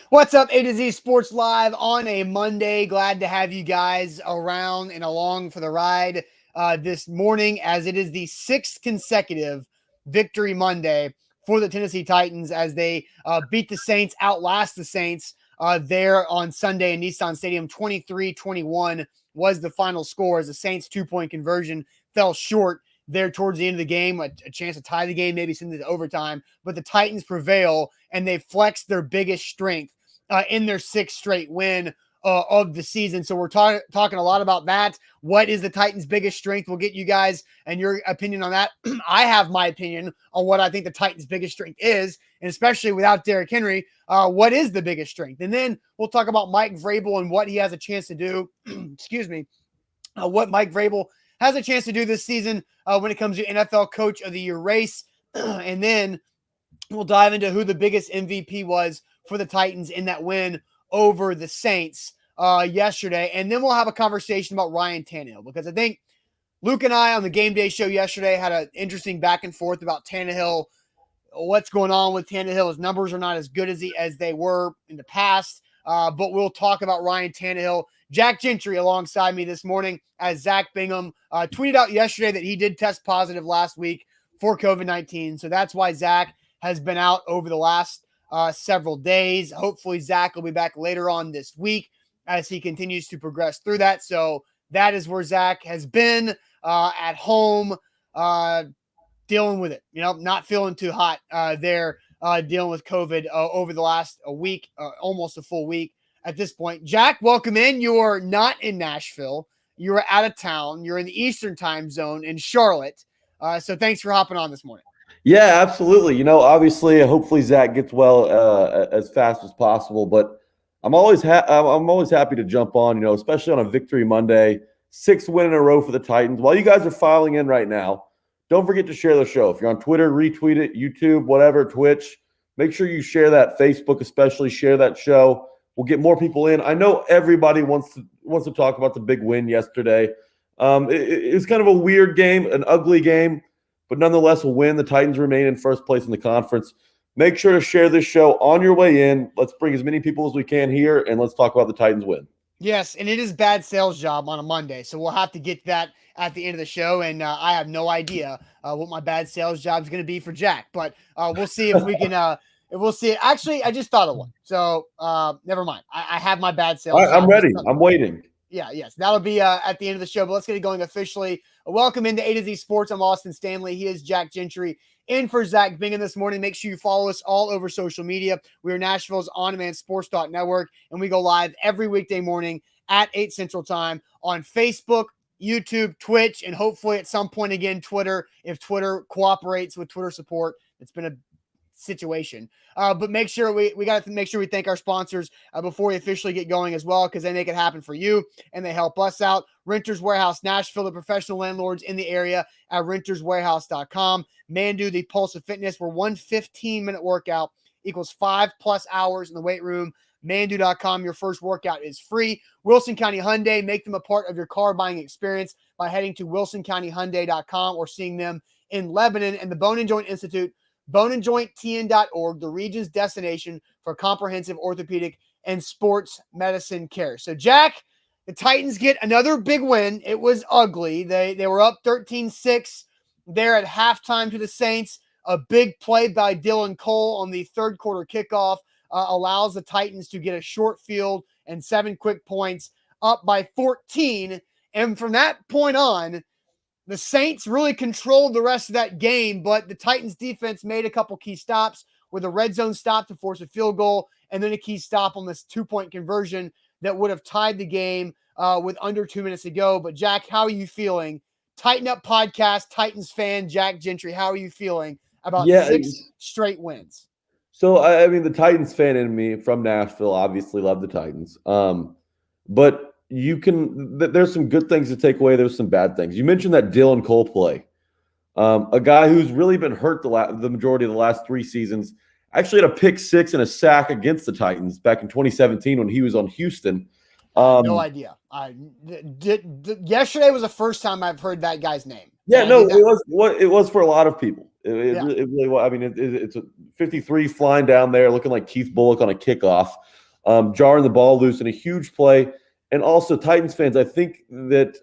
What's up, A to Z Sports Live on a Monday. Glad to have you guys around and along for the ride this morning, as it is the sixth consecutive victory Monday for the Tennessee Titans as they beat the Saints, outlast the Saints there on Sunday in Nissan Stadium. 23-21 was the final score as the Saints' 2-point conversion fell short there towards the end of the game, a chance to tie the game, maybe send it to overtime, but the Titans prevail and they flex their biggest strength in their sixth straight win of the season. So we're talking a lot about that. What is the Titans' biggest strength? We'll get you guys and your opinion on that. I have my opinion on what I think the Titans' biggest strength is, and especially without Derrick Henry, what is the biggest strength? And then we'll talk about Mike Vrabel and what he has a chance to do. Excuse me. What Mike Vrabel has a chance to do this season when it comes to NFL Coach of the Year race. And then we'll dive into who the biggest MVP was for the Titans in that win over the Saints yesterday. And then we'll have a conversation about Ryan Tannehill, because I think Luke and I on the game day show yesterday had an interesting back and forth about Tannehill. What's going on with Tannehill? His numbers are not as good as they were in the past. But we'll talk about Ryan Tannehill. Jack Gentry alongside me this morning, as Zach Bingham tweeted out yesterday that he did test positive last week for COVID-19. So that's why Zach has been out over the last several days. Hopefully Zach will be back later on this week as he continues to progress through that. So that is where Zach has been at home dealing with it, not feeling too hot there, dealing with COVID over the last week, almost a full week at this point. Jack, welcome in. You're not in Nashville. You're out of town. You're in the Eastern time zone in Charlotte. So thanks for hopping on this morning. Yeah, absolutely. Obviously, hopefully Zach gets well as fast as possible. But I'm always happy to jump on. Especially on a victory Monday, 6th win in a row for the Titans. While you guys are filing in right now, don't forget to share the show. If you're on Twitter, retweet it. YouTube, whatever, Twitch. Make sure you share that. Facebook, especially, share that show. We'll get more people in. I know everybody wants to talk about the big win yesterday. It was kind of a weird game, an ugly game, but nonetheless a win. The Titans remain in first place in the conference. Make sure to share this show on your way in. Let's bring as many people as we can here, and let's talk about the Titans win. Yes, and it is bad sales job on a Monday, so we'll have to get that at the end of the show, and I have no idea what my bad sales job is going to be for Jack, but we'll see if we can we'll see. Actually, I just thought of one, so never mind. I have my bad sales job. I'm ready. I'm waiting. Yes, that'll be at the end of the show, but let's get it going officially. Welcome into A to Z Sports. I'm Austin Stanley. He is Jack Gentry in for Zach Bingham this morning. Make sure you follow us all over social media. We are Nashville's on-demand sports network, and we go live every weekday morning at 8 Central Time on Facebook, YouTube, Twitch, and hopefully at some point again, Twitter, if Twitter cooperates with Twitter support. It's been a situation. But make sure we got to make sure we thank our sponsors before we officially get going as well, because they make it happen for you and they help us out. Renters Warehouse Nashville, the professional landlords in the area at renterswarehouse.com. Mandu, the Pulse of Fitness, where one 15-minute workout equals 5+ hours in the weight room. Mandu.com, your first workout is free. Wilson County Hyundai, make them a part of your car buying experience by heading to wilsoncountyhyundai.com or seeing them in Lebanon. And the Bone and Joint Institute, boneandjointtn.org, the region's destination for comprehensive orthopedic and sports medicine care. So, Jack, the Titans get another big win. It was ugly. They were up 13-6 there at halftime to the Saints. A big play by Dylan Cole on the third quarter kickoff allows the Titans to get a short field and 7 quick points, up by 14. And from that point on, the Saints really controlled the rest of that game, but the Titans defense made a couple key stops, with a red zone stop to force a field goal, and then a key stop on this 2-point conversion that would have tied the game with under 2 minutes to go. But Jack, how are you feeling? Tighten Up Podcast, Titans fan, Jack Gentry, how are you feeling about 6 straight wins? So, I mean, the Titans fan in me from Nashville obviously love the Titans. But there's some good things to take away. There's some bad things. You mentioned that Dylan Cole play. A guy who's really been hurt the majority of the last 3 seasons. Actually had a pick 6 and a sack against the Titans back in 2017 when he was on Houston. No idea. Yesterday was the first time I've heard that guy's name. Yeah, no, it was for a lot of people. It really was. I mean, it's a 53 flying down there, looking like Keith Bullock on a kickoff, jarring the ball loose in a huge play. And also, Titans fans, I think that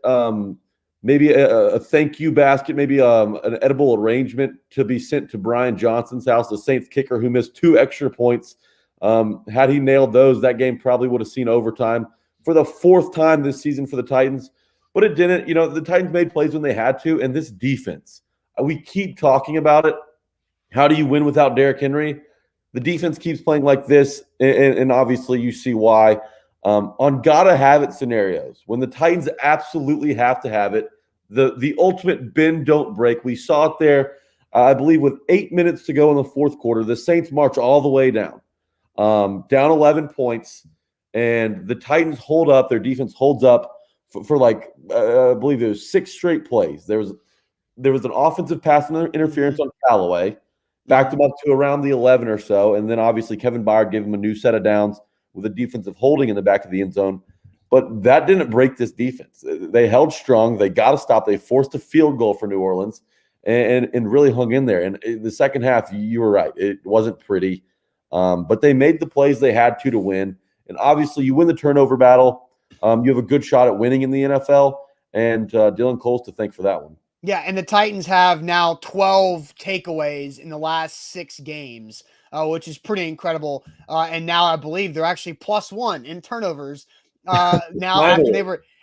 maybe a thank you basket, maybe an edible arrangement to be sent to Brian Johnson's house, the Saints kicker who missed 2 extra points. Had he nailed those, that game probably would have seen overtime for the 4th time this season for the Titans. But it didn't. You know, the Titans made plays when they had to, and this defense, we keep talking about it. How do you win without Derrick Henry? The defense keeps playing like this, and obviously you see why. On gotta-have-it scenarios, when the Titans absolutely have to have it, the ultimate bend, don't break. We saw it there, I believe, with 8 minutes to go in the 4th quarter. The Saints march all the way down 11 points, and the Titans hold up. Their defense holds up for like, I believe there was 6 straight plays. There was an offensive pass interference on Callaway, backed him up to around the 11 or so, and then obviously Kevin Byard gave him a new set of downs with a defensive holding in the back of the end zone. But that didn't break this defense. They held strong. They got to stop. They forced a field goal for New Orleans and really hung in there. And the second half, you were right. It wasn't pretty. But they made the plays they had to win. And obviously, you win the turnover battle. You have a good shot at winning in the NFL. And Dylan Cole's to thank for that one. Yeah, and the Titans have now 12 takeaways in the last 6 games, which is pretty incredible. And now I believe they're actually +1 in turnovers. Now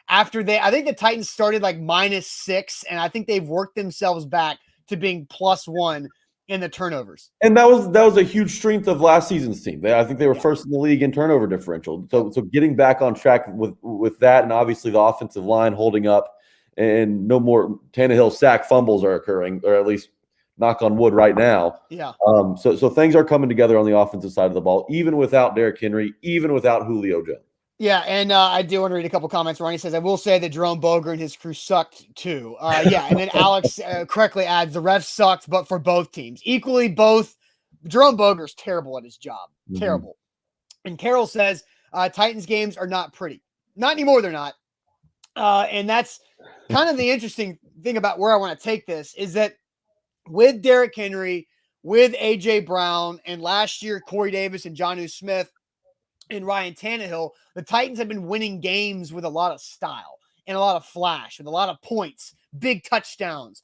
after they I think the Titans started like -6, and I think they've worked themselves back to being +1 in the turnovers. And that was a huge strength of last season's team. I think they were first in the league in turnover differential. So getting back on track with that, and obviously the offensive line holding up, and no more Tannehill sack fumbles are occurring, or at least knock on wood right now. Yeah. So things are coming together on the offensive side of the ball, even without Derrick Henry, even without Julio Jones. Yeah, and I do want to read a couple comments. Ronnie says, I will say that Jerome Boger and his crew sucked too. Yeah, and then Alex correctly adds, the refs sucked, but for both teams. Equally, both. Jerome Boger's terrible at his job. Mm-hmm. Terrible. And Carol says, Titans games are not pretty. Not anymore, they're not. And that's kind of the interesting thing about where I want to take this, is that with Derrick Henry, with A.J. Brown, and last year Corey Davis and Jonnu Smith, and Ryan Tannehill, the Titans have been winning games with a lot of style and a lot of flash, with a lot of points, big touchdowns,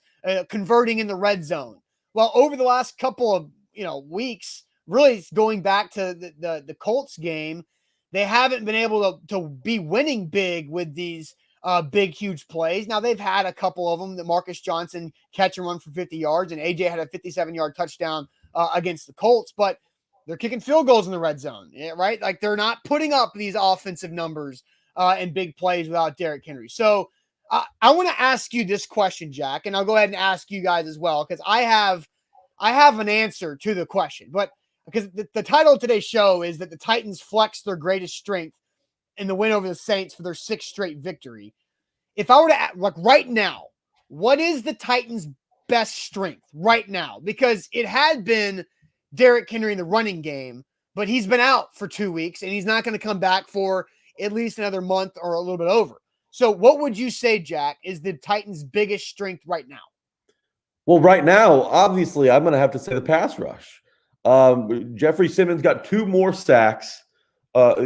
converting in the red zone. Well, over the last couple of weeks, really going back to the Colts game, they haven't been able to be winning big with these big, huge plays. Now, they've had a couple of them, that Marcus Johnson catch and run for 50 yards, and AJ had a 57-yard touchdown against the Colts, but they're kicking field goals in the red zone, right? Like, they're not putting up these offensive numbers and big plays without Derrick Henry. So I want to ask you this question, Jack, and I'll go ahead and ask you guys as well, because I have an answer to the question. But because the title of today's show is that the Titans flex their greatest strength in the win over the Saints for their 6th straight victory. If I were to, like, right now, what is the Titans' best strength right now? Because it had been Derrick Henry in the running game, but he's been out for 2 weeks, and he's not going to come back for at least another month or a little bit over. So what would you say, Jack, is the Titans' biggest strength right now? Well, right now, obviously, I'm going to have to say the pass rush. Jeffrey Simmons got 2 more sacks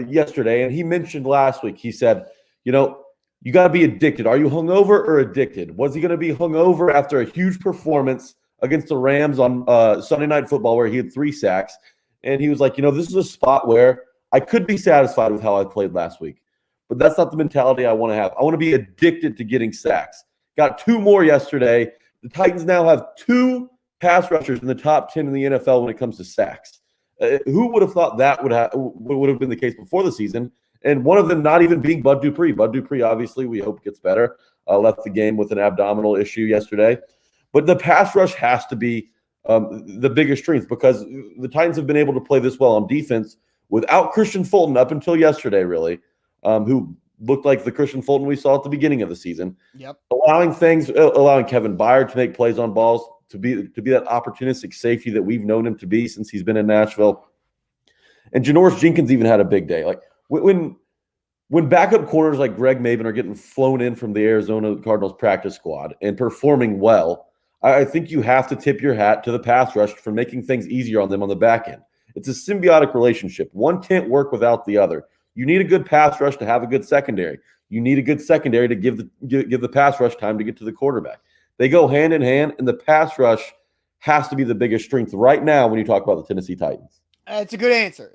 yesterday, and he mentioned last week, he said, you got to be addicted. Are you hungover or addicted? Was he going to be hungover after a huge performance against the Rams on Sunday Night Football where he had 3 sacks? And he was like, this is a spot where I could be satisfied with how I played last week, but that's not the mentality I want to have. I want to be addicted to getting sacks. Got 2 more yesterday. The Titans now have 2 pass rushers in the top 10 in the NFL when it comes to sacks. Who would have thought that would have been the case before the season? And one of them not even being Bud Dupree. Bud Dupree, obviously, we hope gets better. Left the game with an abdominal issue yesterday. But the pass rush has to be the biggest strength, because the Titans have been able to play this well on defense without Christian Fulton up until yesterday, really, who looked like the Christian Fulton we saw at the beginning of the season. Yep. Allowing Kevin Byard to make plays on balls, to be that opportunistic safety that we've known him to be since he's been in Nashville. And Janoris Jenkins even had a big day. Like, when backup corners like Greg Maben are getting flown in from the Arizona Cardinals practice squad and performing well, I think you have to tip your hat to the pass rush for making things easier on them on the back end. It's a symbiotic relationship. One can't work without the other. You need a good pass rush to have a good secondary. You need a good secondary to give the pass rush time to get to the quarterback. They go hand in hand, and the pass rush has to be the biggest strength right now when you talk about the Tennessee Titans. It's a good answer.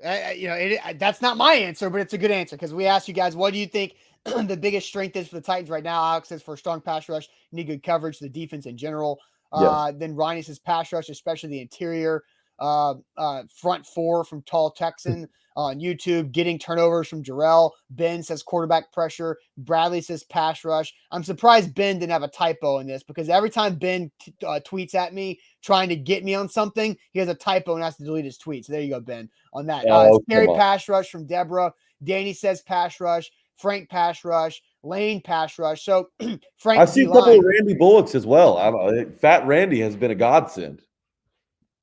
That's not my answer, but it's a good answer because we asked you guys, what do you think the biggest strength is for the Titans right now? Alex says for a strong pass rush, you need good coverage, the defense in general. Yes. Then Ronnie says pass rush, especially the interior. Front four from Tall Texan on YouTube, getting turnovers from Jarrell. Ben says quarterback pressure. Bradley says pass rush. I'm surprised Ben didn't have a typo in this because every time Ben tweets at me trying to get me on something, he has a typo and has to delete his tweet. So there you go, Ben, on that. Scary pass rush from Deborah. Danny says pass rush. Frank pass rush. Lane pass rush. So Frank, I've seen a couple of Randy Bullocks as well. Fat Randy has been a godsend.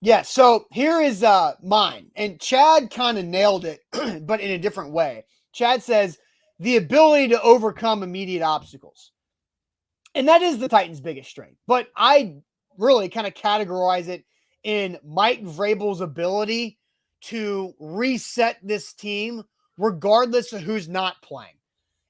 Yeah, so here is mine. And Chad kind of nailed it, but in a different way. Chad says the ability to overcome immediate obstacles. And that is the Titans' biggest strength. But I really kind of categorize it in Mike Vrabel's ability to reset this team regardless of who's not playing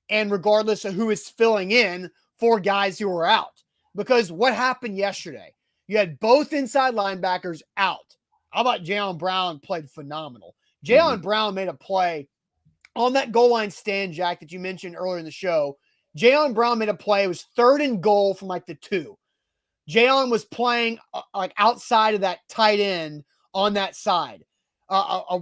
and regardless of who is filling in for guys who are out. Because what happened yesterday? You had both inside linebackers out. How about Jaylen Brown played phenomenal? Jaylen Brown made a play on that goal line stand, Jack, that you mentioned earlier in the show. Jaylen Brown made a play. It was 3rd and goal from like the 2. Jaylen was playing like outside of that tight end on that side. A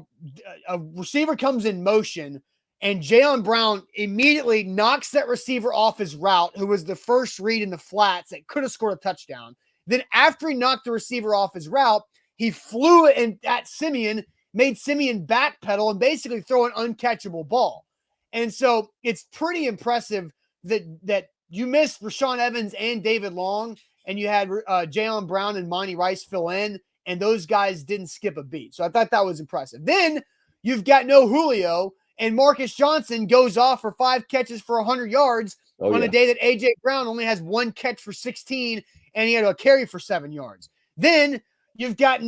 receiver comes in motion, and Jaylen Brown immediately knocks that receiver off his route, who was the first read in the flats that could have scored a touchdown. Then after he knocked the receiver off his route, he flew it at Simeon, made Simeon backpedal and basically throw an uncatchable ball. And so it's pretty impressive that you missed Rashawn Evans and David Long, and you had Jaylen Brown and Monty Rice fill in, and those guys didn't skip a beat. So I thought that was impressive. Then you've got no Julio, and Marcus Johnson goes off for 5 catches for 100 yards on a day that A.J. Brown only has 1 catch for 16, and he had a carry for 7 yards. Then you've got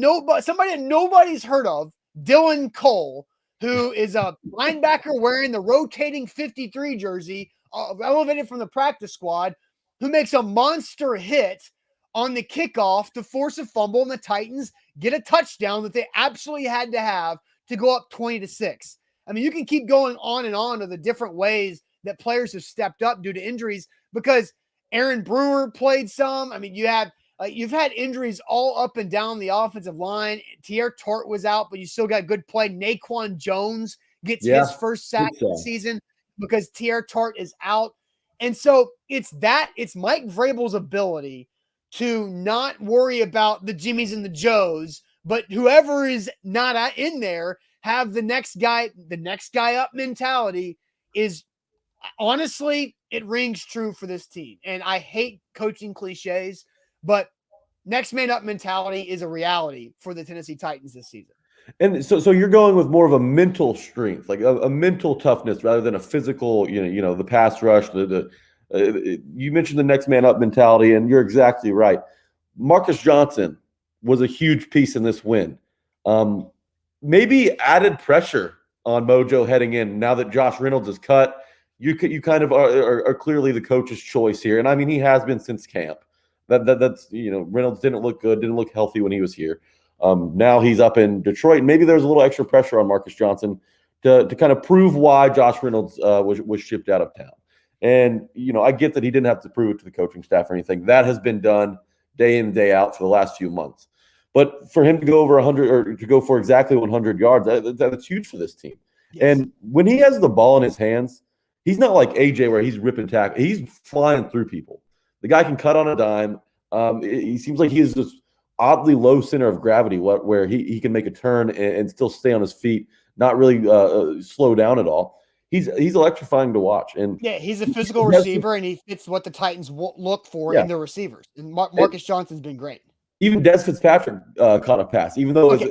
somebody that nobody's heard of, Dylan Cole, who is a linebacker wearing the rotating 53 jersey, elevated from the practice squad, who makes a monster hit on the kickoff to force a fumble, and the Titans get a touchdown that they absolutely had to have to go up 20-6. I mean, you can keep going on and on of the different ways that players have stepped up due to injuries because Aaron Brewer played some. I mean, you've had injuries all up and down the offensive line. Tierre Tort was out, but you still got good play. Naquan Jones gets his first sack of the season because Tierre Tort is out. And so it's Mike Vrabel's ability to not worry about the Jimmies and the Joes, but whoever is not in there, have the next guy up mentality is honestly, it rings true for this team. And I hate coaching cliches, but next man up mentality is a reality for the Tennessee Titans this season. And so you're going with more of a mental strength, like a mental toughness rather than a physical, the pass rush, you mentioned the next man up mentality, and you're exactly right. Marcus Johnson was a huge piece in this win. Maybe added pressure on Mojo heading in now that Josh Reynolds is cut. You kind of are clearly the coach's choice here, and I mean he has been since camp. That's Reynolds didn't look good, didn't look healthy when he was here. Now he's up in Detroit, and maybe there's a little extra pressure on Marcus Johnson to kind of prove why Josh Reynolds was shipped out of town. And I get that he didn't have to prove it to the coaching staff or anything. That has been done day in and day out for the last few months. But for him to go over 100 or to go for exactly 100 yards, that's huge for this team. Yes. And when he has the ball in his hands, he's not like AJ where he's ripping tackle. He's flying through people. The guy can cut on a dime. He seems like he is this oddly low center of gravity where he can make a turn and still stay on his feet, not really slow down at all. He's electrifying to watch. And yeah, he's a physical receiver, and he fits what the Titans look for in their receivers. And Marcus Johnson's been great. Even Des Fitzpatrick caught a pass, even though it's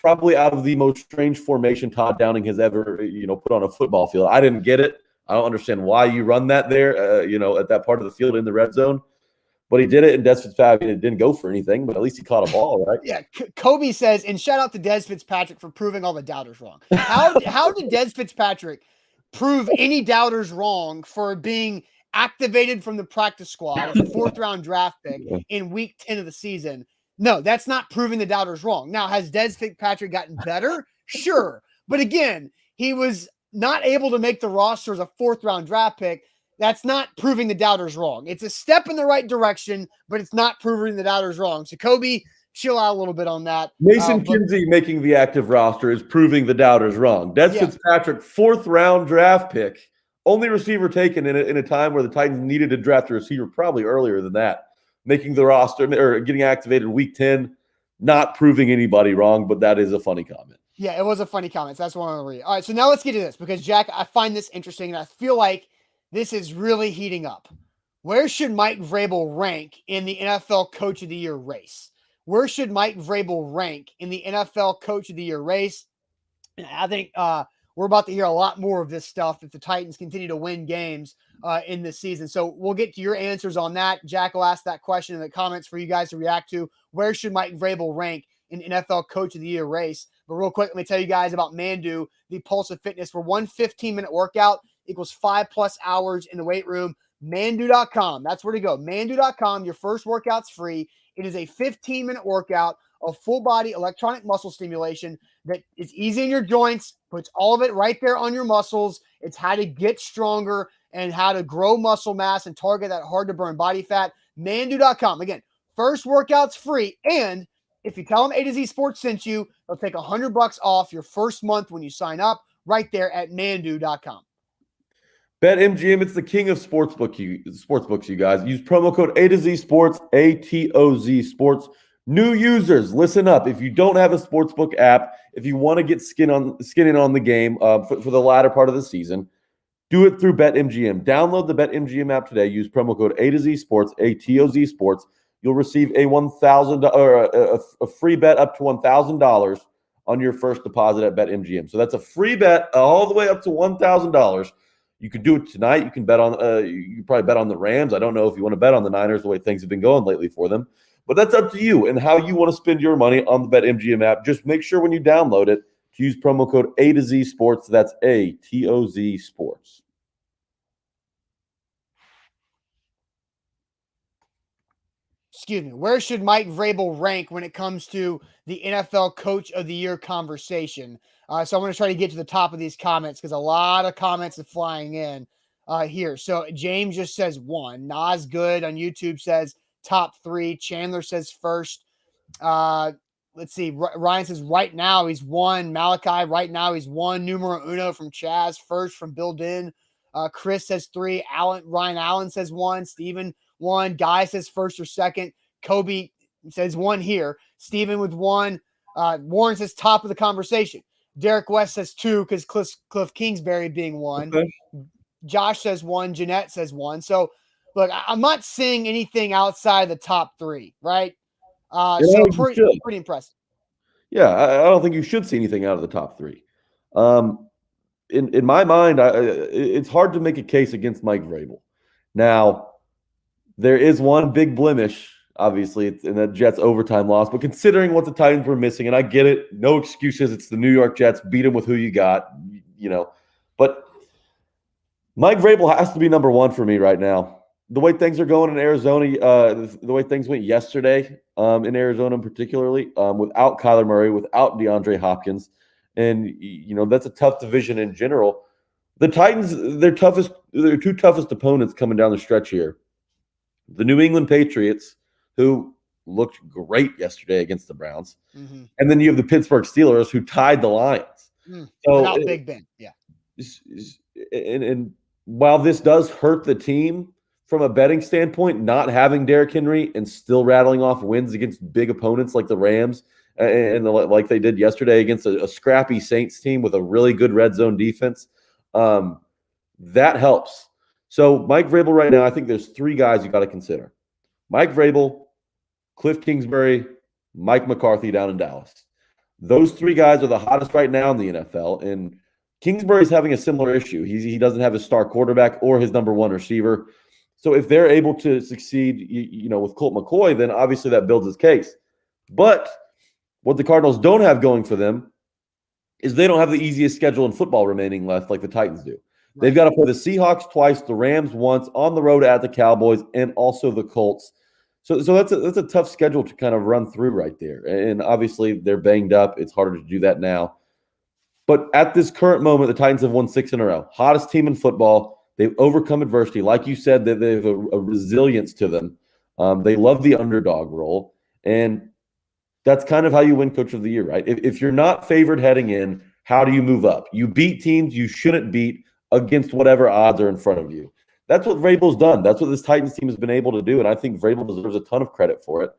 probably out of the most strange formation Todd Downing has ever put on a football field. I didn't get it. I don't understand why you run that there, at that part of the field in the red zone. but he did it, and Des Fitzpatrick, it didn't go for anything, but at least he caught a ball, right? Yeah, Kobe says, and shout out to Des Fitzpatrick for proving all the doubters wrong. How did Des Fitzpatrick prove any doubters wrong for being activated from the practice squad as a 4th-round draft pick in week 10 of the season? No, that's not proving the doubters wrong. Now, has Des Fitzpatrick gotten better? Sure. But again, he was not able to make the roster as a 4th-round draft pick. That's not proving the doubters wrong. It's a step in the right direction, but it's not proving the doubters wrong. So, Kobe, chill out a little bit on that. Mason Kinsey making the active roster is proving the doubters wrong. Des Fitzpatrick, 4th-round draft pick, only receiver taken in a time where the Titans needed to draft a receiver probably earlier than that, making the roster or getting activated week 10, not proving anybody wrong, but that is a funny comment. Yeah, it was a funny comment. So that's what I want to read. All right, so now let's get to this because, Jack, I find this interesting, and I feel like this is really heating up. Where should Mike Vrabel rank in the NFL Coach of the Year race? Where should Mike Vrabel rank in the NFL Coach of the Year race? And I think we're about to hear a lot more of this stuff if the Titans continue to win games in this season. So we'll get to your answers on that. Jack will ask that question in the comments for you guys to react to. Where should Mike Vrabel rank in NFL Coach of the Year race? But real quick, let me tell you guys about Mandu, the Pulse of Fitness, where one 15-minute workout equals 5+ hours in the weight room. Mandu.com. That's where to go. Mandu.com. Your first workout's free. It is a 15-minute workout of full body electronic muscle stimulation that is easy in your joints, puts all of it right there on your muscles. It's how to get stronger and how to grow muscle mass and target that hard to burn body fat. Mandu.com. Again, first workout's free. And if you tell them A to Z Sports sent you, they'll take $100 off your first month when you sign up right there at Mandu.com. BetMGM, it's the king of sportsbooks, you guys. Use promo code A to Z Sports, ATOZ Sports. New users, listen up. If you don't have a sportsbook app, if you want to get skin in on the game for the latter part of the season, do it through BetMGM. Download the BetMGM app today. Use promo code A to Z Sports, ATOZ Sports. You'll receive a $1,000 or a free bet up to $1,000 on your first deposit at BetMGM. So that's a free bet all the way up to $1,000. You could do it tonight. You can bet on. You can probably bet on the Rams. I don't know if you want to bet on the Niners the way things have been going lately for them, but that's up to you and how you want to spend your money on the BetMGM app. Just make sure when you download it to use promo code A to Z Sports. That's ATOZ Sports. Excuse me. Where should Mike Vrabel rank when it comes to the NFL Coach of the Year conversation? So I'm going to try to get to the top of these comments because a lot of comments are flying in here. So James just says 1. Nas Good on YouTube says top 3. Chandler says first. Let's see. Ryan says right now he's 1. Malachi, right now he's 1. Numero uno from Chaz. First from Bill Din. Chris says 3. Ryan Allen says 1. Steven 1. Guy says first or second. Kobe says 1 here. Steven with 1. Warren says top of the conversation. Derek West says 2 because Cliff Kingsbury being 1. Okay. Josh says 1. Jeanette says 1. So, look, I'm not seeing anything outside the top 3, right? So pretty impressive. Yeah, I don't think you should see anything out of the top 3. In my mind, it's hard to make a case against Mike Vrabel. Now, there is one big blemish. Obviously, it's in that Jets overtime loss. But considering what the Titans were missing, and I get it, no excuses. It's the New York Jets. Beat them with who you got, But Mike Vrabel has to be number 1 for me right now. The way things are going in Arizona, the way things went yesterday in Arizona particularly, without Kyler Murray, without DeAndre Hopkins, and that's a tough division in general. The Titans, their 2 toughest opponents coming down the stretch here. The New England Patriots, who looked great yesterday against the Browns. Mm-hmm. And then you have the Pittsburgh Steelers, who tied the Lions. So without Big Ben, yeah. And while this does hurt the team from a betting standpoint, not having Derrick Henry and still rattling off wins against big opponents like the Rams and like they did yesterday against a scrappy Saints team with a really good red zone defense, that helps. So Mike Vrabel right now, I think there's 3 guys you got to consider. Mike Vrabel, Cliff Kingsbury, Mike McCarthy down in Dallas. Those 3 guys are the hottest right now in the NFL, and Kingsbury's having a similar issue. He doesn't have his star quarterback or his number 1 receiver. So if they're able to succeed, with Colt McCoy, then obviously that builds his case. But what the Cardinals don't have going for them is they don't have the easiest schedule in football remaining left like the Titans do. Right. They've got to play the Seahawks twice, the Rams once, on the road at the Cowboys, and also the Colts. So that's a tough schedule to kind of run through right there. And obviously they're banged up. It's harder to do that now. But at this current moment, the Titans have won 6 in a row. Hottest team in football. They've overcome adversity. Like you said, that they have a resilience to them. They love the underdog role. And that's kind of how you win Coach of the Year, right? If you're not favored heading in, how do you move up? You beat teams you shouldn't beat against whatever odds are in front of you. That's what Vrabel's done. That's what this Titans team has been able to do, and I think Vrabel deserves a ton of credit for it.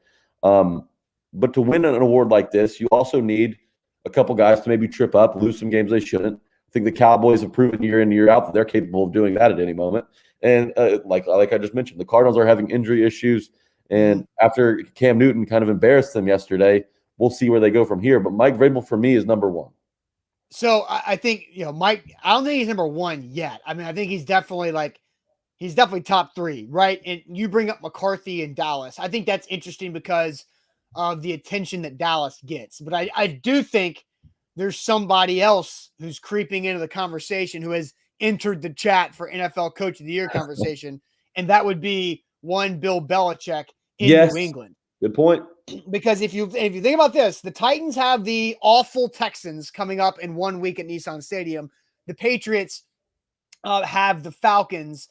But to win an award like this, you also need a couple guys to maybe trip up, lose some games they shouldn't. I think the Cowboys have proven year in, year out that they're capable of doing that at any moment. And like I just mentioned, the Cardinals are having injury issues. And after Cam Newton kind of embarrassed them yesterday, we'll see where they go from here. But Mike Vrabel, for me, is number one. So I think, Mike, I don't think he's number one yet. I mean, I think he's definitely top 3, right? And you bring up McCarthy and Dallas. I think that's interesting because of the attention that Dallas gets. But I do think there's somebody else who's creeping into the conversation who has entered the chat for NFL Coach of the Year conversation, and that would be one Bill Belichick in New England. Good point. Because if you think about this, the Titans have the awful Texans coming up in 1 week at Nissan Stadium. The Patriots have the Falcons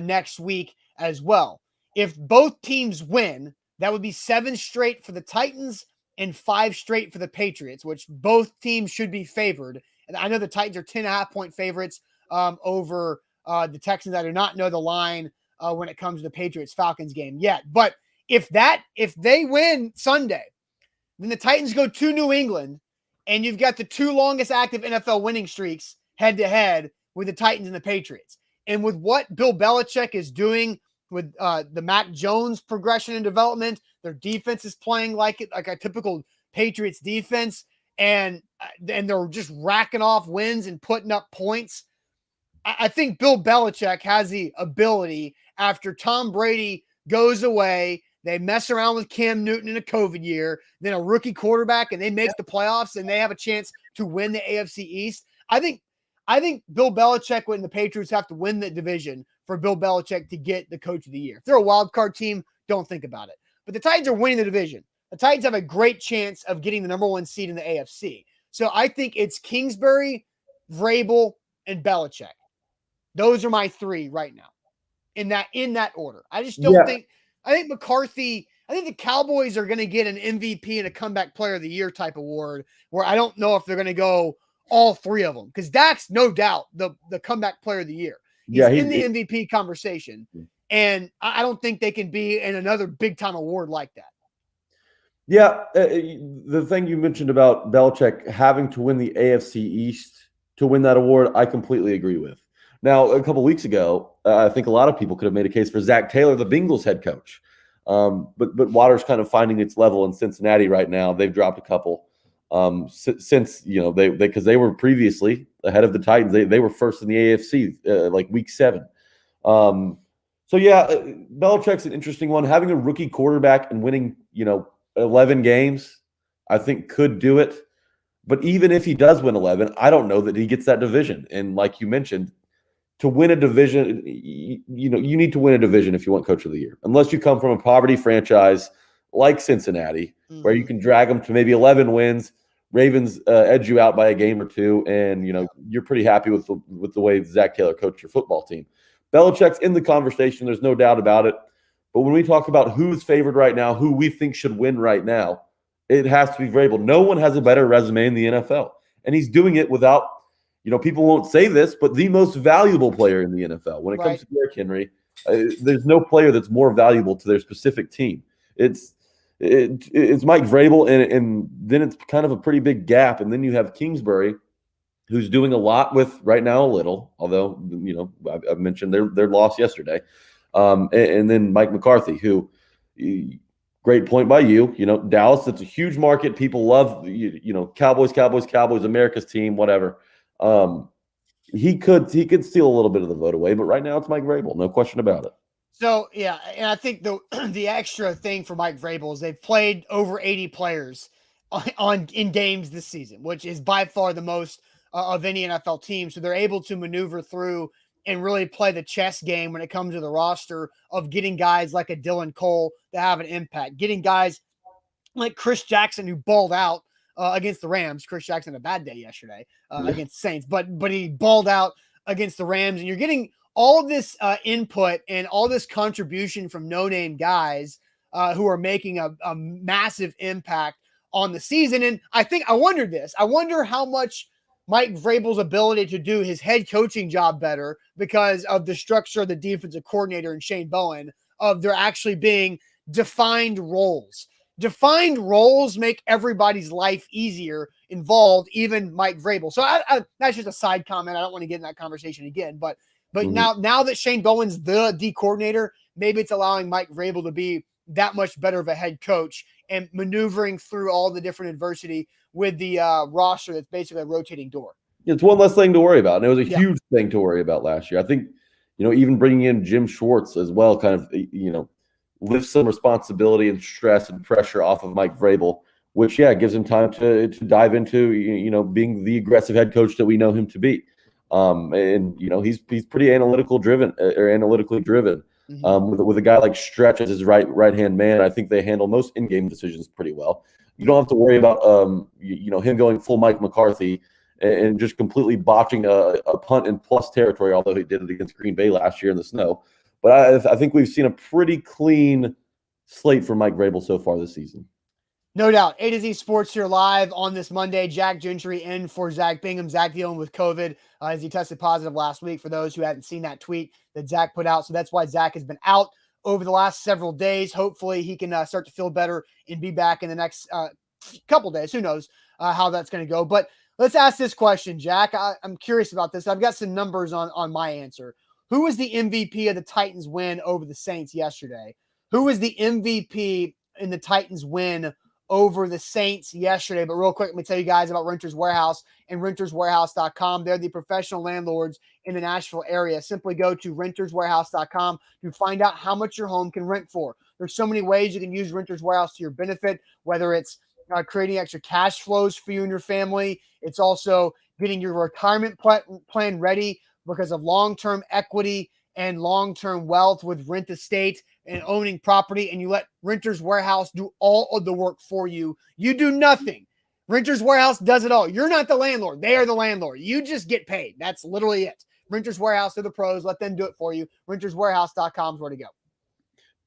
next week as well. If both teams win, that would be 7 straight for the Titans and 5 straight for the Patriots, which both teams should be favored. And I know the Titans are 10.5-point favorites over the Texans. I do not know the line when it comes to the Patriots-Falcons game yet. But if they win Sunday, then the Titans go to New England, and you've got the 2 longest active NFL winning streaks head-to-head with the Titans and the Patriots. And with what Bill Belichick is doing with the Mac Jones progression and development, their defense is playing like a typical Patriots defense, and they're just racking off wins and putting up points. I think Bill Belichick has the ability, after Tom Brady goes away, they mess around with Cam Newton in a COVID year, then a rookie quarterback, and they make the playoffs, and they have a chance to win the AFC East. I think Bill Belichick and the Patriots have to win the division for Bill Belichick to get the Coach of the Year. If they're a wild card team, don't think about it. But the Titans are winning the division. The Titans have a great chance of getting the number 1 seed in the AFC. So I think it's Kingsbury, Vrabel, and Belichick. Those are my 3 right now in that order. I just don't think – I think McCarthy – I think the Cowboys are going to get an MVP and a comeback player of the year type award, where I don't know if they're going to go all 3 of them, because Dak's no doubt the comeback player of the year. He's in the MVP conversation, and I don't think they can be in another big-time award like that. Yeah, the thing you mentioned about Belichick having to win the AFC East to win that award, I completely agree with. Now, a couple weeks ago, I think a lot of people could have made a case for Zach Taylor, the Bengals head coach. But Water's kind of finding its level in Cincinnati right now. They've dropped a couple since because they were previously ahead of the Titans. They were first in the AFC like week 7. Belichick's an interesting one. Having a rookie quarterback and winning 11 games, I think could do it. But even if he does win 11, I don't know that he gets that division. And like you mentioned, to win a division, you need to win a division if you want Coach of the Year, unless you come from a poverty franchise like Cincinnati, where you can drag them to maybe 11 wins. Ravens edge you out by a game or 2, and you're pretty happy with the way Zach Taylor coached your football team. Belichick's in the conversation, there's no doubt about it. But when we talk about who's favored right now, who we think should win right now, it has to be Vrabel. No one has a better resume in the NFL, and he's doing it without. People won't say this, but the most valuable player in the NFL. When it comes to Derrick Henry, there's no player that's more valuable to their specific team. It's Mike Vrabel, and then it's kind of a pretty big gap. And then you have Kingsbury, who's doing a lot with right now a little, although I've mentioned their loss yesterday, and then Mike McCarthy, who. Great point by you. Dallas, it's a huge market. People love, Cowboys, America's team, whatever. He could steal a little bit of the vote away, but right now it's Mike Vrabel, no question about it. So yeah, and I think the the extra thing for Mike Vrabel is they've played over 80 players on in games this season, which is by far the most of any NFL team. So they're able to maneuver through and really play the chess game when it comes to the roster of getting guys like a Dylan Cole to have an impact, getting guys like Chris Jackson, who balled out against the Rams. Chris Jackson had a bad day yesterday against Saints, but he balled out against the Rams, and you're getting all this input and all this contribution from no-name guys who are making a massive impact on the season. And I wonder how much Mike Vrabel's ability to do his head coaching job better because of the structure of the defensive coordinator and Shane Bowen, of there actually being defined roles. Defined roles make everybody's life easier involved, even Mike Vrabel. So that's just a side comment. I don't want to get in that conversation again, but now that Shane Bowen's the D coordinator, maybe it's allowing Mike Vrabel to be that much better of a head coach and maneuvering through all the different adversity with the roster that's basically a rotating door. It's one less thing to worry about, and it was a huge thing to worry about last year. I think, even bringing in Jim Schwartz as well, kind of, lift some responsibility and stress and pressure off of Mike Vrabel, which gives him time to dive into being the aggressive head coach that we know him to be. And he's pretty analytically driven. With a guy like Stretch as his right hand man, I think they handle most in-game decisions pretty well. You don't have to worry about him going full Mike McCarthy and just completely botching a punt in plus territory, although he did it against Green Bay last year in the snow. But I think we've seen a pretty clean slate for Mike Vrabel so far this season. No doubt. A to Z Sports here live on this Monday. Jack Gentry in for Zach Bingham. Zach dealing with COVID as he tested positive last week, for those who hadn't seen that tweet that Zach put out. So that's why Zach has been out over the last several days. Hopefully he can start to feel better and be back in the next couple days. Who knows how that's going to go. But let's ask this question, Jack. I'm curious about this. I've got some numbers on my answer. Who was the MVP of the Titans win over the Saints yesterday? Who was the MVP in the Titans win over the Saints yesterday? But real quick, let me tell you guys about Renters Warehouse and renterswarehouse.com. They're the professional landlords in the Nashville area. Simply go to renterswarehouse.com to find out how much your home can rent for. There's so many ways you can use Renters Warehouse to your benefit, whether it's creating extra cash flows for you and your family. It's also getting your retirement plan ready because of long-term equity and long-term wealth with rent estate and owning property, and you let Renters Warehouse do all of the work for you. You do nothing. Renters Warehouse does it all. You're not the landlord. They are the landlord. You just get paid. That's literally it. Renters Warehouse, they're the pros. Let them do it for you. Renterswarehouse.com is where to go.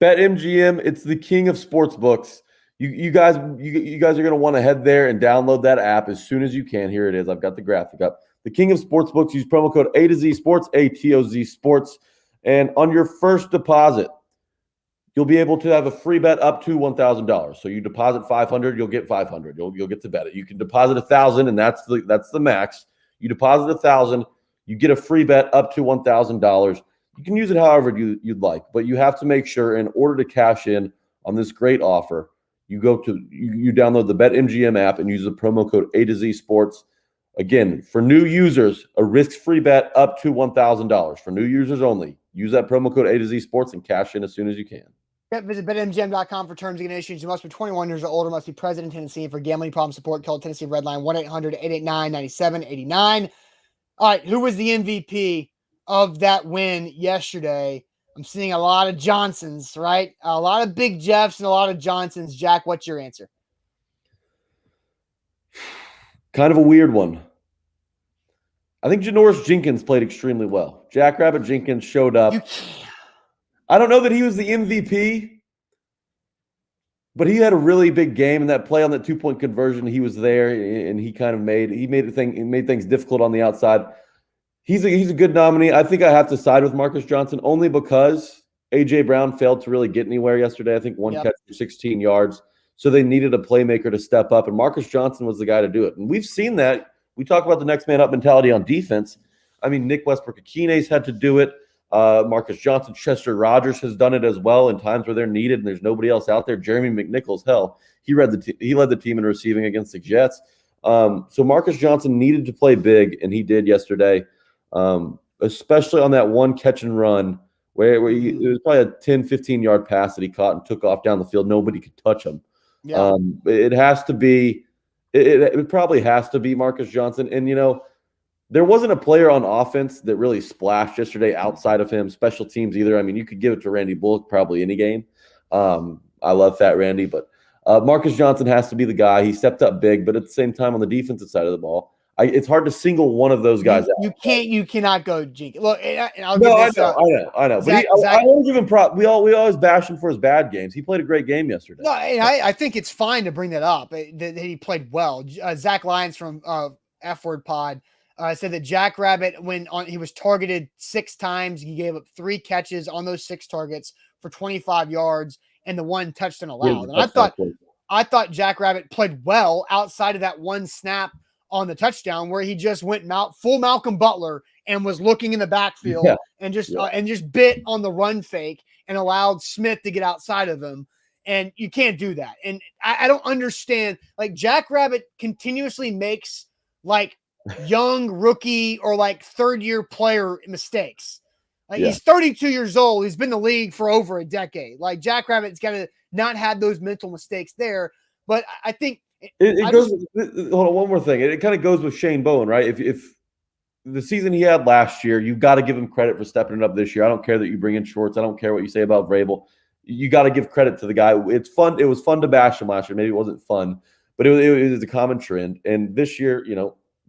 BetMGM, it's the king of sports books. You guys are going to want to head there and download that app as soon as you can. Here it is. I've got the graphic up. The king of sports books. Use promo code A to Z Sports, ATOZ Sports. And on your first deposit, you'll be able to have a free bet up to $1,000. So you deposit $500, you'll get $500. You'll get to bet it. You can deposit $1,000, and that's the max. You deposit $1,000, you get a free bet up to $1,000. You can use it however you'd like, but you have to make sure, in order to cash in on this great offer, you download the BetMGM app and use the promo code A to Z Sports. Again, for new users, a risk-free bet up to $1,000 for new users only. Use that promo code A to Z Sports and cash in as soon as you can. Visit BetMGM.com for terms and conditions. You must be 21 years or older, must be present in Tennessee. For gambling problem support, call Tennessee Redline 1-800-889-9789. All right, who was the MVP of that win yesterday? I'm seeing a lot of Johnsons, right? A lot of Big Jeffs and a lot of Johnsons. Jack, what's your answer? Kind of a weird one. I think Janoris Jenkins played extremely well. Jackrabbit Jenkins showed up. I don't know that he was the MVP, but he had a really big game in that play on that 2-point conversion. He was there, and he kind of made things difficult on the outside. He's a good nominee. I think I have to side with Marcus Johnson only because A.J. Brown failed to really get anywhere yesterday. I think one catch for 16 yards. So they needed a playmaker to step up, and Marcus Johnson was the guy to do it. And we've seen that. We talk about the next man up mentality on defense. I mean, Nick Westbrook-Akines had to do it. Marcus Johnson, Chester Rogers has done it as well in times where they're needed and there's nobody else out there. Jeremy McNichols, he led the team in receiving against the Jets. So Marcus Johnson needed to play big, and he did yesterday, especially on that one catch and run where it was probably a 10, 15-yard pass that he caught and took off down the field. Nobody could touch him. Yeah. It has to be it probably has to be Marcus Johnson. And, there wasn't a player on offense that really splashed yesterday outside of him, special teams either. I mean, you could give it to Randy Bullock probably any game. I love Fat Randy, but Marcus Johnson has to be the guy. He stepped up big, but at the same time on the defensive side of the ball, it's hard to single one of those guys out. You cannot go Jink. Look, and I'll no, give this, I know. But I won't give him prop. We always bash him for his bad games. He played a great game yesterday. No, and I think it's fine to bring that up. That he played well. Zach Lyons from F Word Pod said that Jackrabbit, he was targeted 6 times, he gave up 3 catches on those 6 targets for 25 yards and the 1 touchdown allowed. And I thought Jackrabbit played well outside of that 1 snap on the touchdown where he just went full Malcolm Butler and was looking in the backfield and just bit on the run fake and allowed Smith to get outside of him. And you can't do that. And I don't understand. Like, Jackrabbit continuously makes like young rookie or like 3rd-year player mistakes. Like, he's 32 years old. He's been in the league for over a decade. Like, Jackrabbit's got to not have those mental mistakes there. But I think it goes. Hold on, one more thing. It kind of goes with Shane Bowen, right? If the season he had last year, you've got to give him credit for stepping it up this year. I don't care that you bring in Schwartz. I don't care what you say about Vrabel. You got to give credit to the guy. It's fun. It was fun to bash him last year. Maybe it wasn't fun, but it was a common trend. And this year,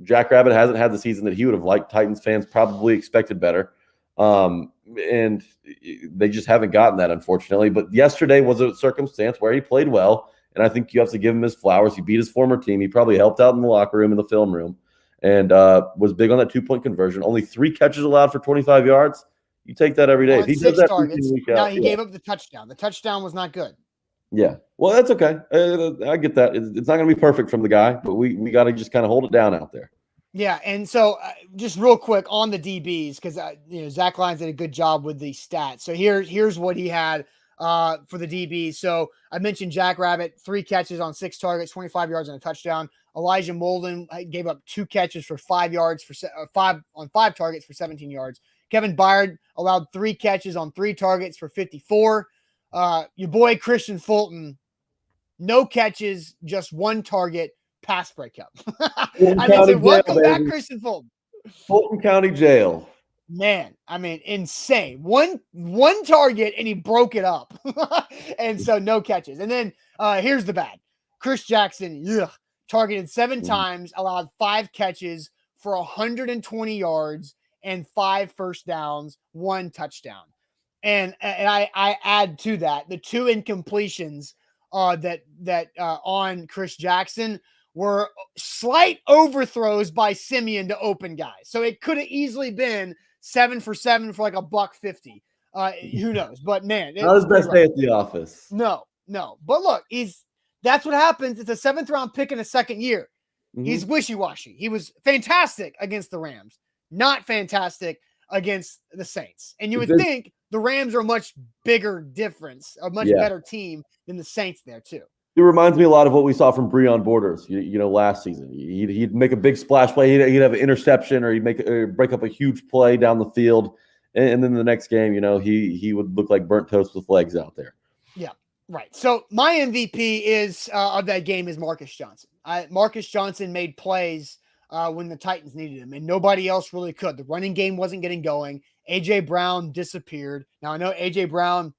Jackrabbit hasn't had the season that he would have liked. Titans fans probably expected better. And they just haven't gotten that, unfortunately. But yesterday was a circumstance where he played well, and I think you have to give him his flowers. He beat his former team. He probably helped out in the locker room, in the film room, and was big on that 2-point conversion. Only 3 catches allowed for 25 yards. You take that every day. If he does that targets, now he gave up the touchdown. The touchdown was not good. Yeah. Well, that's okay. I get that. It's not going to be perfect from the guy, but we got to just kind of hold it down out there. Yeah, and so just real quick on the DBs, because Zach Lyons did a good job with the stats. So here's what he had for the DBs. So I mentioned Jackrabbit, 3 catches on 6 targets, 25 yards and a touchdown. Elijah Molden gave up 2 catches for 5 yards for 5 targets for 17 yards. Kevin Byard allowed 3 catches on 3 targets for 54. Your boy Christian Fulton, no catches, just 1 target. Pass breakup. I mean, say, welcome back, Christian Fulton. Fulton County Jail. Man, I mean, insane. One target and he broke it up. And so no catches. And then here's the bad. Chris Jackson, targeted 7 times, allowed 5 catches for 120 yards and 5 first downs, 1 touchdown. And I add to that the 2 incompletions that on Chris Jackson were slight overthrows by Simeon to open guys. So it could have easily been 7 for 7 for like $150. Who knows? But man, not his best day at the office. No. But look, that's what happens. It's a 7th round pick in a 2nd year. Mm-hmm. He's wishy-washy. He was fantastic against the Rams, not fantastic against the Saints. And you would think the Rams are a much bigger difference, a much better team than the Saints there too. It reminds me a lot of what we saw from Breon Borders, last season. He'd make a big splash play. He'd have an interception, or he'd break up a huge play down the field, and then the next game, he would look like burnt toast with legs out there. Yeah, right. So my MVP of that game is Marcus Johnson. Marcus Johnson made plays when the Titans needed him, and nobody else really could. The running game wasn't getting going. A.J. Brown disappeared. Now, I know A.J. Brown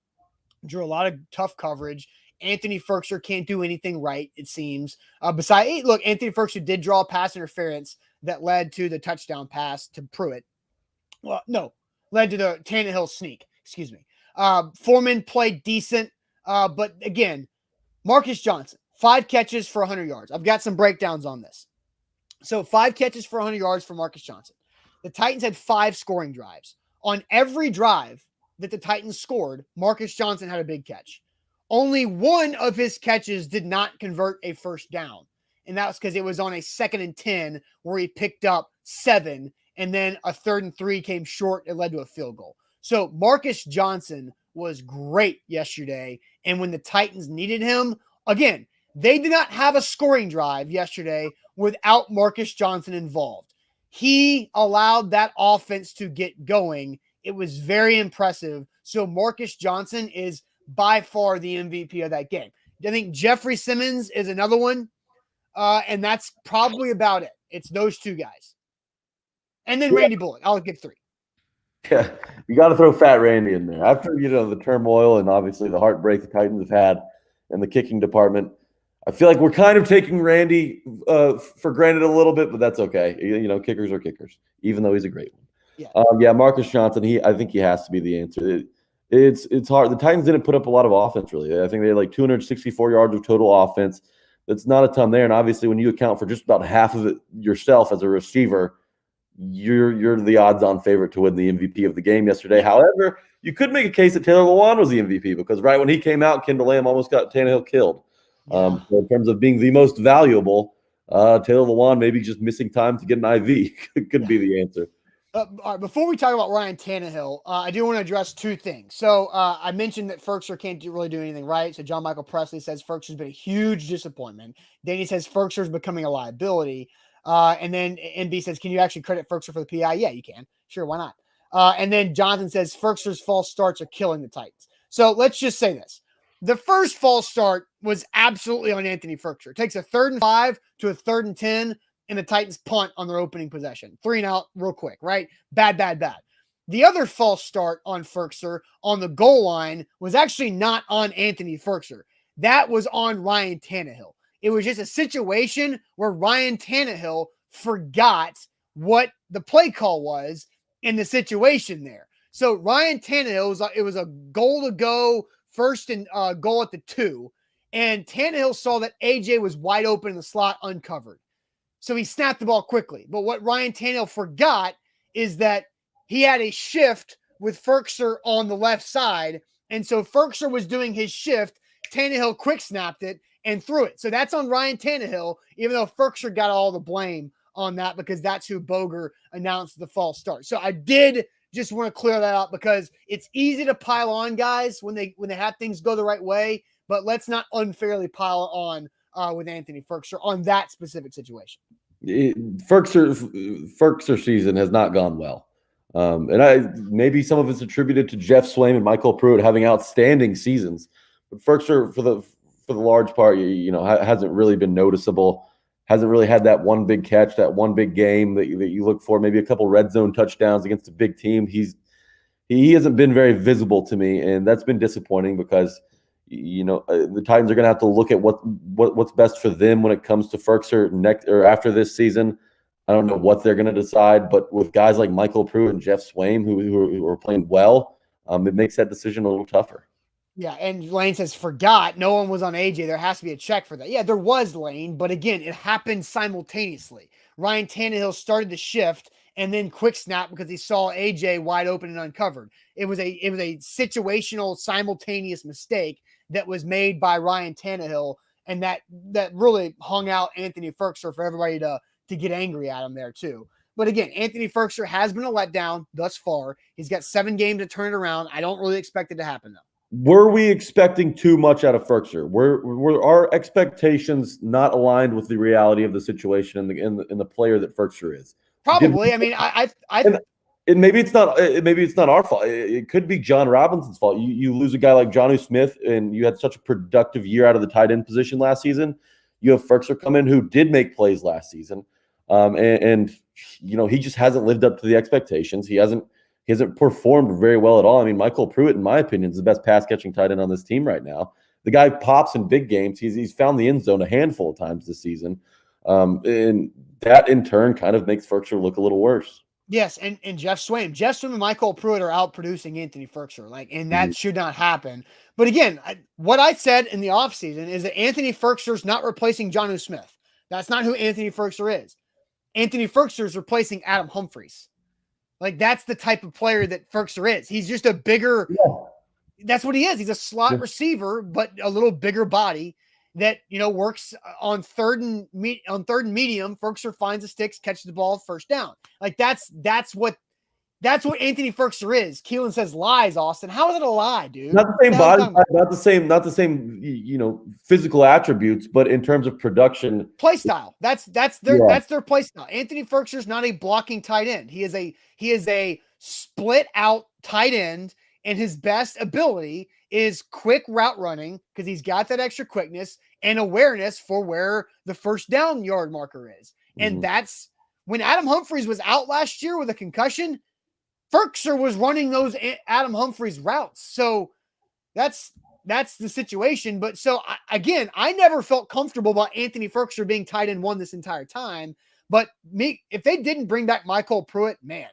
drew a lot of tough coverage. Anthony Firkser can't do anything right, it seems. Anthony Firkser did draw a pass interference that led to the touchdown pass to Pruitt. Well, no, led to the Tannehill sneak. Excuse me. Foreman played decent, but again, Marcus Johnson, 5 catches for 100 yards. I've got some breakdowns on this. So 5 catches for 100 yards for Marcus Johnson. The Titans had 5 scoring drives. On every drive that the Titans scored, Marcus Johnson had a big catch. Only 1 of his catches did not convert a first down. And that was because it was on a 2nd and 10 where he picked up 7, and then a 3rd and 3 came short. It led to a field goal. So Marcus Johnson was great yesterday. And when the Titans needed him, again, they did not have a scoring drive yesterday without Marcus Johnson involved. He allowed that offense to get going It was very impressive. So Marcus Johnson is by far the MVP of that game. I think Jeffrey Simmons is another one. And that's probably about it. It's those two guys. And then Randy Bullock. I'll give 3. Yeah, you got to throw Fat Randy in there. After, the turmoil and obviously the heartbreak the Titans have had in the kicking department, I feel like we're kind of taking Randy for granted a little bit, but that's okay. Kickers are kickers, even though he's a great one. Yeah, Marcus Johnson, I think he has to be the answer. It's hard. The Titans didn't put up a lot of offense, really. I think they had like 264 yards of total offense. That's not a ton there. And obviously, when you account for just about half of it yourself as a receiver, you're the odds-on favorite to win the MVP of the game yesterday. However, you could make a case that Taylor Lewan was the MVP because right when he came out, Kendall Lamb almost got Tannehill killed. Yeah. So in terms of being the most valuable, Taylor Lewan maybe just missing time to get an IV could be the answer. All right, before we talk about Ryan Tannehill, I do want to address 2 things. So I mentioned that Firkser can't really do anything right. So John Michael Presley says Firkser's been a huge disappointment. Danny says Firkser's becoming a liability. And then NB says, can you actually credit Firkser for the PI? Yeah, you can. Sure, why not? And then Jonathan says Firkser's false starts are killing the Titans. So let's just say this. The first false start was absolutely on Anthony Firkser. It takes a 3rd and 5 to a 3rd and 10. And the Titans punt on their opening possession. 3 and out real quick, right? Bad. The other false start on Firkser on the goal line was actually not on Anthony Firkser. That was on Ryan Tannehill. It was just a situation where Ryan Tannehill forgot what the play call was in the situation there. So Ryan Tannehill, it was a goal to go, 1st and goal at the 2. And Tannehill saw that AJ was wide open in the slot, uncovered. So he snapped the ball quickly. But what Ryan Tannehill forgot is that he had a shift with Firkser on the left side. And so Firkser was doing his shift. Tannehill quick snapped it and threw it. So that's on Ryan Tannehill, even though Firkser got all the blame on that because that's who Boger announced the false start. So I did just want to clear that up because it's easy to pile on guys when they have things go the right way, but let's not unfairly pile on with Anthony Firkser on that specific situation. Firkser season has not gone well. And maybe some of it's attributed to Jeff Swaim and Michael Pruitt having outstanding seasons. But Firkser, for the large part, hasn't really been noticeable. Hasn't really had that one big catch, that one big game that you look for. Maybe a couple red zone touchdowns against a big team. He hasn't been very visible to me, and that's been disappointing because the Titans are going to have to look at what's best for them when it comes to Firkser next or after this season. I don't know what they're going to decide, but with guys like Michael Pruitt and Jeff Swaim who are playing well, it makes that decision a little tougher. Yeah, and Lane says, forgot, no one was on AJ. There has to be a check for that. Yeah, there was, Lane, but again, it happened simultaneously. Ryan Tannehill started the shift and then quick snap because he saw AJ wide open and uncovered. It was a situational, simultaneous mistake that was made by Ryan Tannehill, and that really hung out Anthony Firkser for everybody to get angry at him there too. But again, Anthony Firkser has been a letdown thus far. He's got 7 games to turn it around. I don't really expect it to happen though. Were we expecting too much out of Firkser? Were our expectations not aligned with the reality of the situation and the player that Firkser is? Probably. I mean, and maybe it's not our fault. It could be John Robinson's fault. You lose a guy like Jonnu Smith, and you had such a productive year out of the tight end position last season. You have Firkser come in who did make plays last season, and he just hasn't lived up to the expectations. He hasn't performed very well at all. I mean, Michael Pruitt, in my opinion, is the best pass catching tight end on this team right now. The guy pops in big games. He's found the end zone a handful of times this season, and that in turn kind of makes Firkser look a little worse. Yes, and Jeff Swaim and Michael Pruitt are out producing Anthony Firkser, and that should not happen. But again, what I said in the offseason is that Anthony Firkser is not replacing Jonnu Smith. That's not who Anthony Firkser is. Anthony Firkser is replacing Adam Humphries. That's the type of player that Firkser is. He's just a bigger. Yeah. That's what he is. He's a slot receiver, but a little bigger body that works on third and medium. Firkser finds the sticks, catches the ball, first down. That's what Anthony Firkser is. Keelan says lies, Austin. How is it a lie, dude? Not the same body, not the same physical attributes, but in terms of production, play style. That's their play style. Anthony Firkser is not a blocking tight end. He is a split out tight end, and his best ability is quick route running because he's got that extra quickness and awareness for where the first down yard marker is. And that's when Adam Humphries was out last year with a concussion. Firkser was running those Adam Humphries routes. So that's the situation. But so again, I never felt comfortable about Anthony Firkser being tight end one this entire time. But if they didn't bring back Michael Pruitt, man,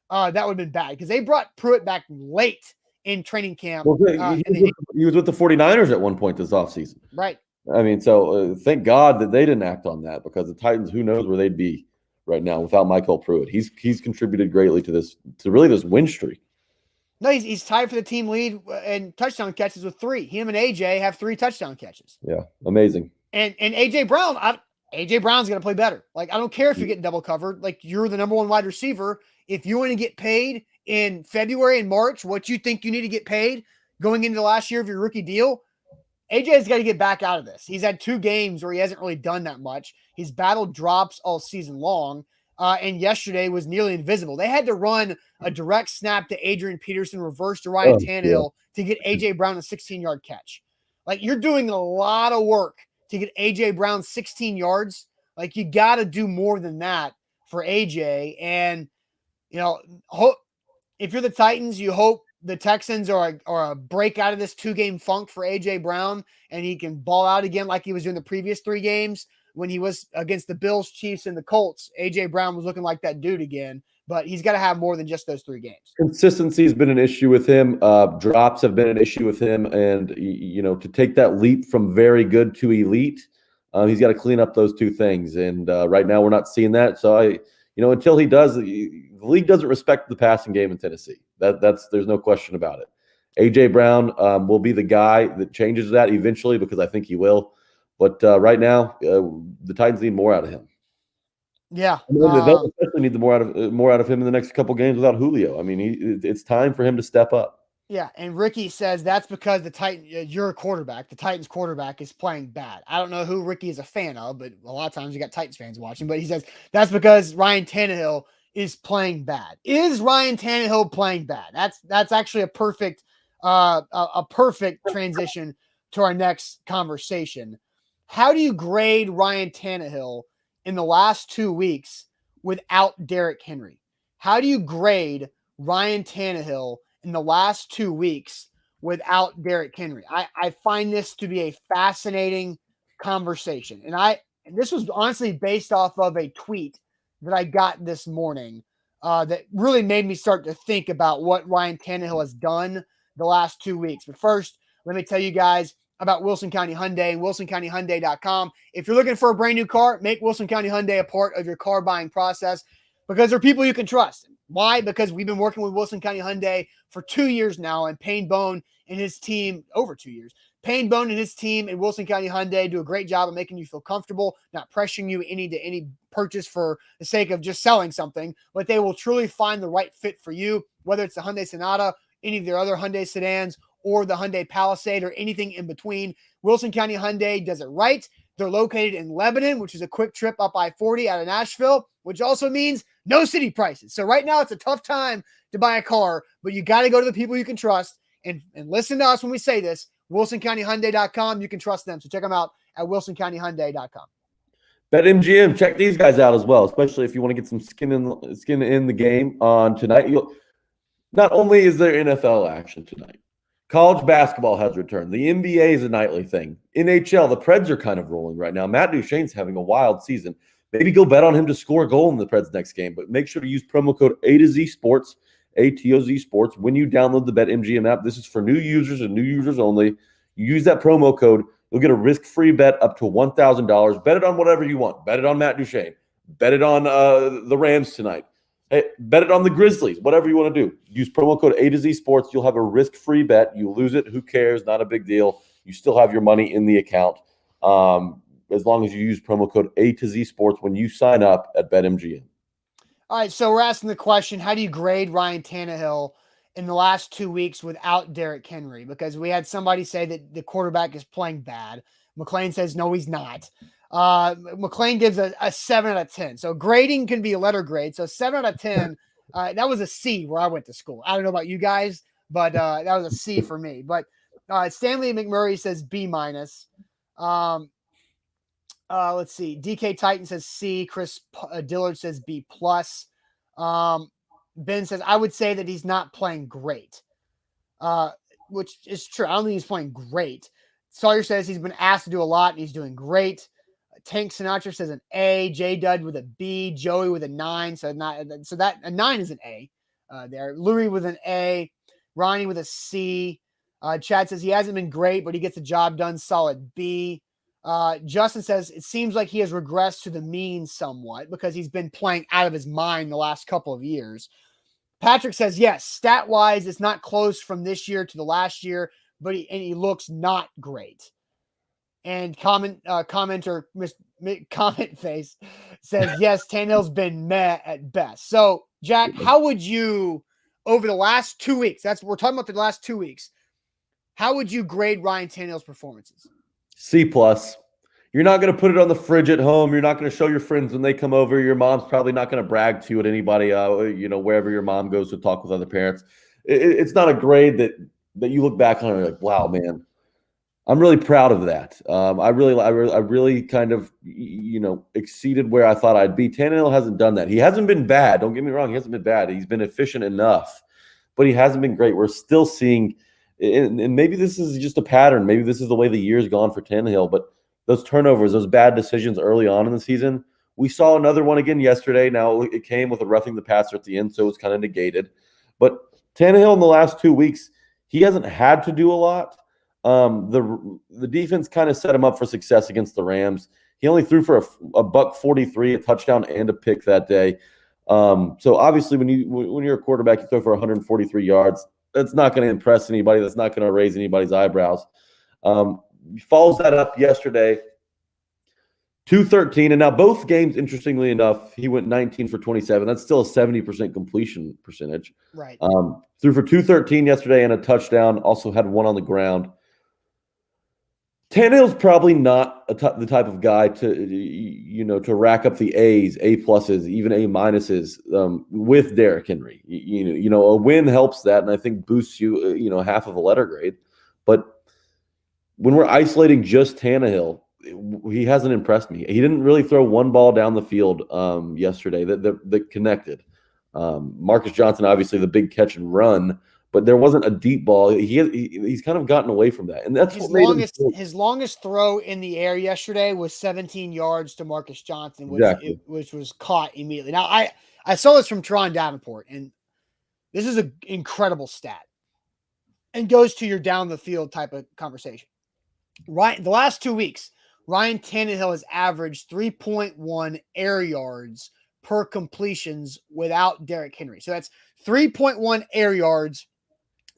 that would have been bad because they brought Pruitt back late in training camp. Well, he was with the 49ers at one point this offseason. Right. I mean, so thank God that they didn't act on that because the Titans, who knows where they'd be right now without Michael Pruitt. He's contributed greatly to this win streak. No, he's tied for the team lead in touchdown catches with 3. Him and AJ have 3 touchdown catches. Yeah, amazing. And AJ Brown, AJ Brown's going to play better. Like, I don't care if you're getting double covered. Like, you're the number 1 wide receiver. If you want to get paid in February and March, what you think you need to get paid going into the last year of your rookie deal, AJ's got to get back out of this. He's had 2 games where he hasn't really done that much. He's battled drops all season long. And yesterday was nearly invisible. They had to run a direct snap to Adrian Peterson, reverse to Ryan Tannehill to get AJ Brown a 16-yard catch. Like, you're doing a lot of work to get AJ Brown 16 yards. Like, you got to do more than that for AJ. And, you know, if you're the Titans, you hope the Texans are a break out of this 2-game funk for AJ Brown and he can ball out again like he was doing the previous 3 games. When he was against the Bills, Chiefs, and the Colts, A.J. Brown was looking like that dude again. But he's got to have more than just those 3 games. Consistency has been an issue with him. Drops have been an issue with him. And, you know, to take that leap from very good to elite, he's got to clean up those 2 things. And right now we're not seeing that. So, until he does, the league doesn't respect the passing game in Tennessee. There's no question about it. A.J. Brown will be the guy that changes that eventually because I think he will. But right now, the Titans need more out of him. Yeah, they'll especially need more out of him in the next couple games without Julio. I mean, it's time for him to step up. Yeah, and Ricky says that's because your quarterback, the Titans quarterback, is playing bad. I don't know who Ricky is a fan of, but a lot of times you got Titans fans watching. But he says that's because Ryan Tannehill is playing bad. Is Ryan Tannehill playing bad? That's actually a perfect transition to our next conversation. How do you grade Ryan Tannehill in the last 2 weeks without Derrick Henry? How do you grade Ryan Tannehill in the last 2 weeks without Derrick Henry? I find this to be a fascinating conversation. And this was honestly based off of a tweet that I got this morning that really made me start to think about what Ryan Tannehill has done the last 2 weeks. But first, let me tell you guys about Wilson County Hyundai and WilsonCountyHyundai.com. If you're looking for a brand new car, make Wilson County Hyundai a part of your car buying process because they're people you can trust. Why? Because we've been working with Wilson County Hyundai for 2 years now, and Payne Bone and his team, over 2 years, Payne Bone and his team at Wilson County Hyundai do a great job of making you feel comfortable, not pressuring you into any purchase for the sake of just selling something, but they will truly find the right fit for you, whether it's the Hyundai Sonata, any of their other Hyundai sedans, or the Hyundai Palisade, or anything in between. Wilson County Hyundai does it right. They're located in Lebanon, which is a quick trip up I-40 out of Nashville, which also means no city prices. So right now it's a tough time to buy a car, but you got to go to the people you can trust and listen to us when we say this. WilsonCountyHyundai.com. You can trust them. So check them out at WilsonCountyHyundai.com. BetMGM, check these guys out as well, especially if you want to get some skin in the game on tonight. Not only is there NFL action tonight, college basketball has returned. The NBA is a nightly thing. NHL, the Preds are kind of rolling right now. Matt Duchene's having a wild season. Maybe go bet on him to score a goal in the Preds next game, but make sure to use promo code A2Z Sports, ATOZ Sports, when you download the BetMGM app. This is for new users and new users only. You use that promo code, you'll get a risk-free bet up to $1,000. Bet it on whatever you want. Bet it on Matt Duchene. Bet it on the Rams tonight. Hey, bet it on the Grizzlies, whatever you want to do. Use promo code A2Z Sports. You'll have a risk-free bet. You lose it, who cares? Not a big deal. You still have your money in the account as long as you use promo code A2Z Sports when you sign up at BetMGM. All right, so we're asking the question, how do you grade Ryan Tannehill in the last 2 weeks without Derrick Henry? Because we had somebody say that the quarterback is playing bad. McLean says, no, he's not. McLean gives a 7 out of 10. So grading can be a letter grade. So 7 out of 10 That was a C where I went to school. I don't know about you guys, but that was a C for me. But Stanley McMurray says B minus. Let's see. DK Titan says C. Chris Dillard says B plus. Ben says I would say that he's not playing great, which is true. I don't think he's playing great. Sawyer says he's been asked to do a lot and he's doing great. Tank Sinatra says an A. J Dud with a B. Joey with a 9. So that a 9 is an A there. Louis with an A. Ronnie with a C. Chad says he hasn't been great, but he gets the job done. Solid B. Justin says it seems like he has regressed to the mean somewhat because he's been playing out of his mind the last couple of years. Patrick says, yes, stat-wise, it's not close from this year to the last year, but he looks not great. And commenter comment face says, yes, Tannehill's been meh at best. So, Jack, how would you, over the last 2 weeks, we're talking about the last 2 weeks, how would you grade Ryan Tannehill's performances? C plus. You're not going to put it on the fridge at home. You're not going to show your friends when they come over. Your mom's probably not going to brag to you at anybody, wherever your mom goes to talk with other parents. It's not a grade that you look back on and you're like, wow, man, I'm really proud of that. I really kind of, exceeded where I thought I'd be. Tannehill hasn't done that. He hasn't been bad. Don't get me wrong. He hasn't been bad. He's been efficient enough, but he hasn't been great. We're still seeing, and maybe this is just a pattern. Maybe this is the way the year's gone for Tannehill, but those turnovers, those bad decisions early on in the season, we saw another one again yesterday. Now it came with a roughing the passer at the end, so it's kind of negated. But Tannehill in the last 2 weeks, he hasn't had to do a lot. The defense kind of set him up for success against the Rams. He only threw for a $143, a touchdown, and a pick that day. So obviously, when you're a quarterback, you throw for 143 yards. That's not going to impress anybody. That's not going to raise anybody's eyebrows. He follows that up yesterday, 213. And now both games, interestingly enough, he went 19 for 27. That's still a 70% completion percentage. Right. Threw for 213 yesterday and a touchdown. Also had one on the ground. Tannehill's probably not the type of guy to rack up the A's, A pluses, even A minuses with Derrick Henry. A win helps that, and I think boosts you, half of a letter grade. But when we're isolating just Tannehill, he hasn't impressed me. He didn't really throw one ball down the field yesterday that connected. Marcus Johnson, obviously, the big catch and run. But there wasn't a deep ball. He's kind of gotten away from that, and that's his longest throw in the air yesterday was 17 yards to Marcus Johnson, which was caught immediately. Now I saw this from Teron Davenport, and this is an incredible stat, and goes to your down the field type of conversation. Right, the last 2 weeks, Ryan Tannehill has averaged 3.1 air yards per completions without Derrick Henry. So that's 3.1 air yards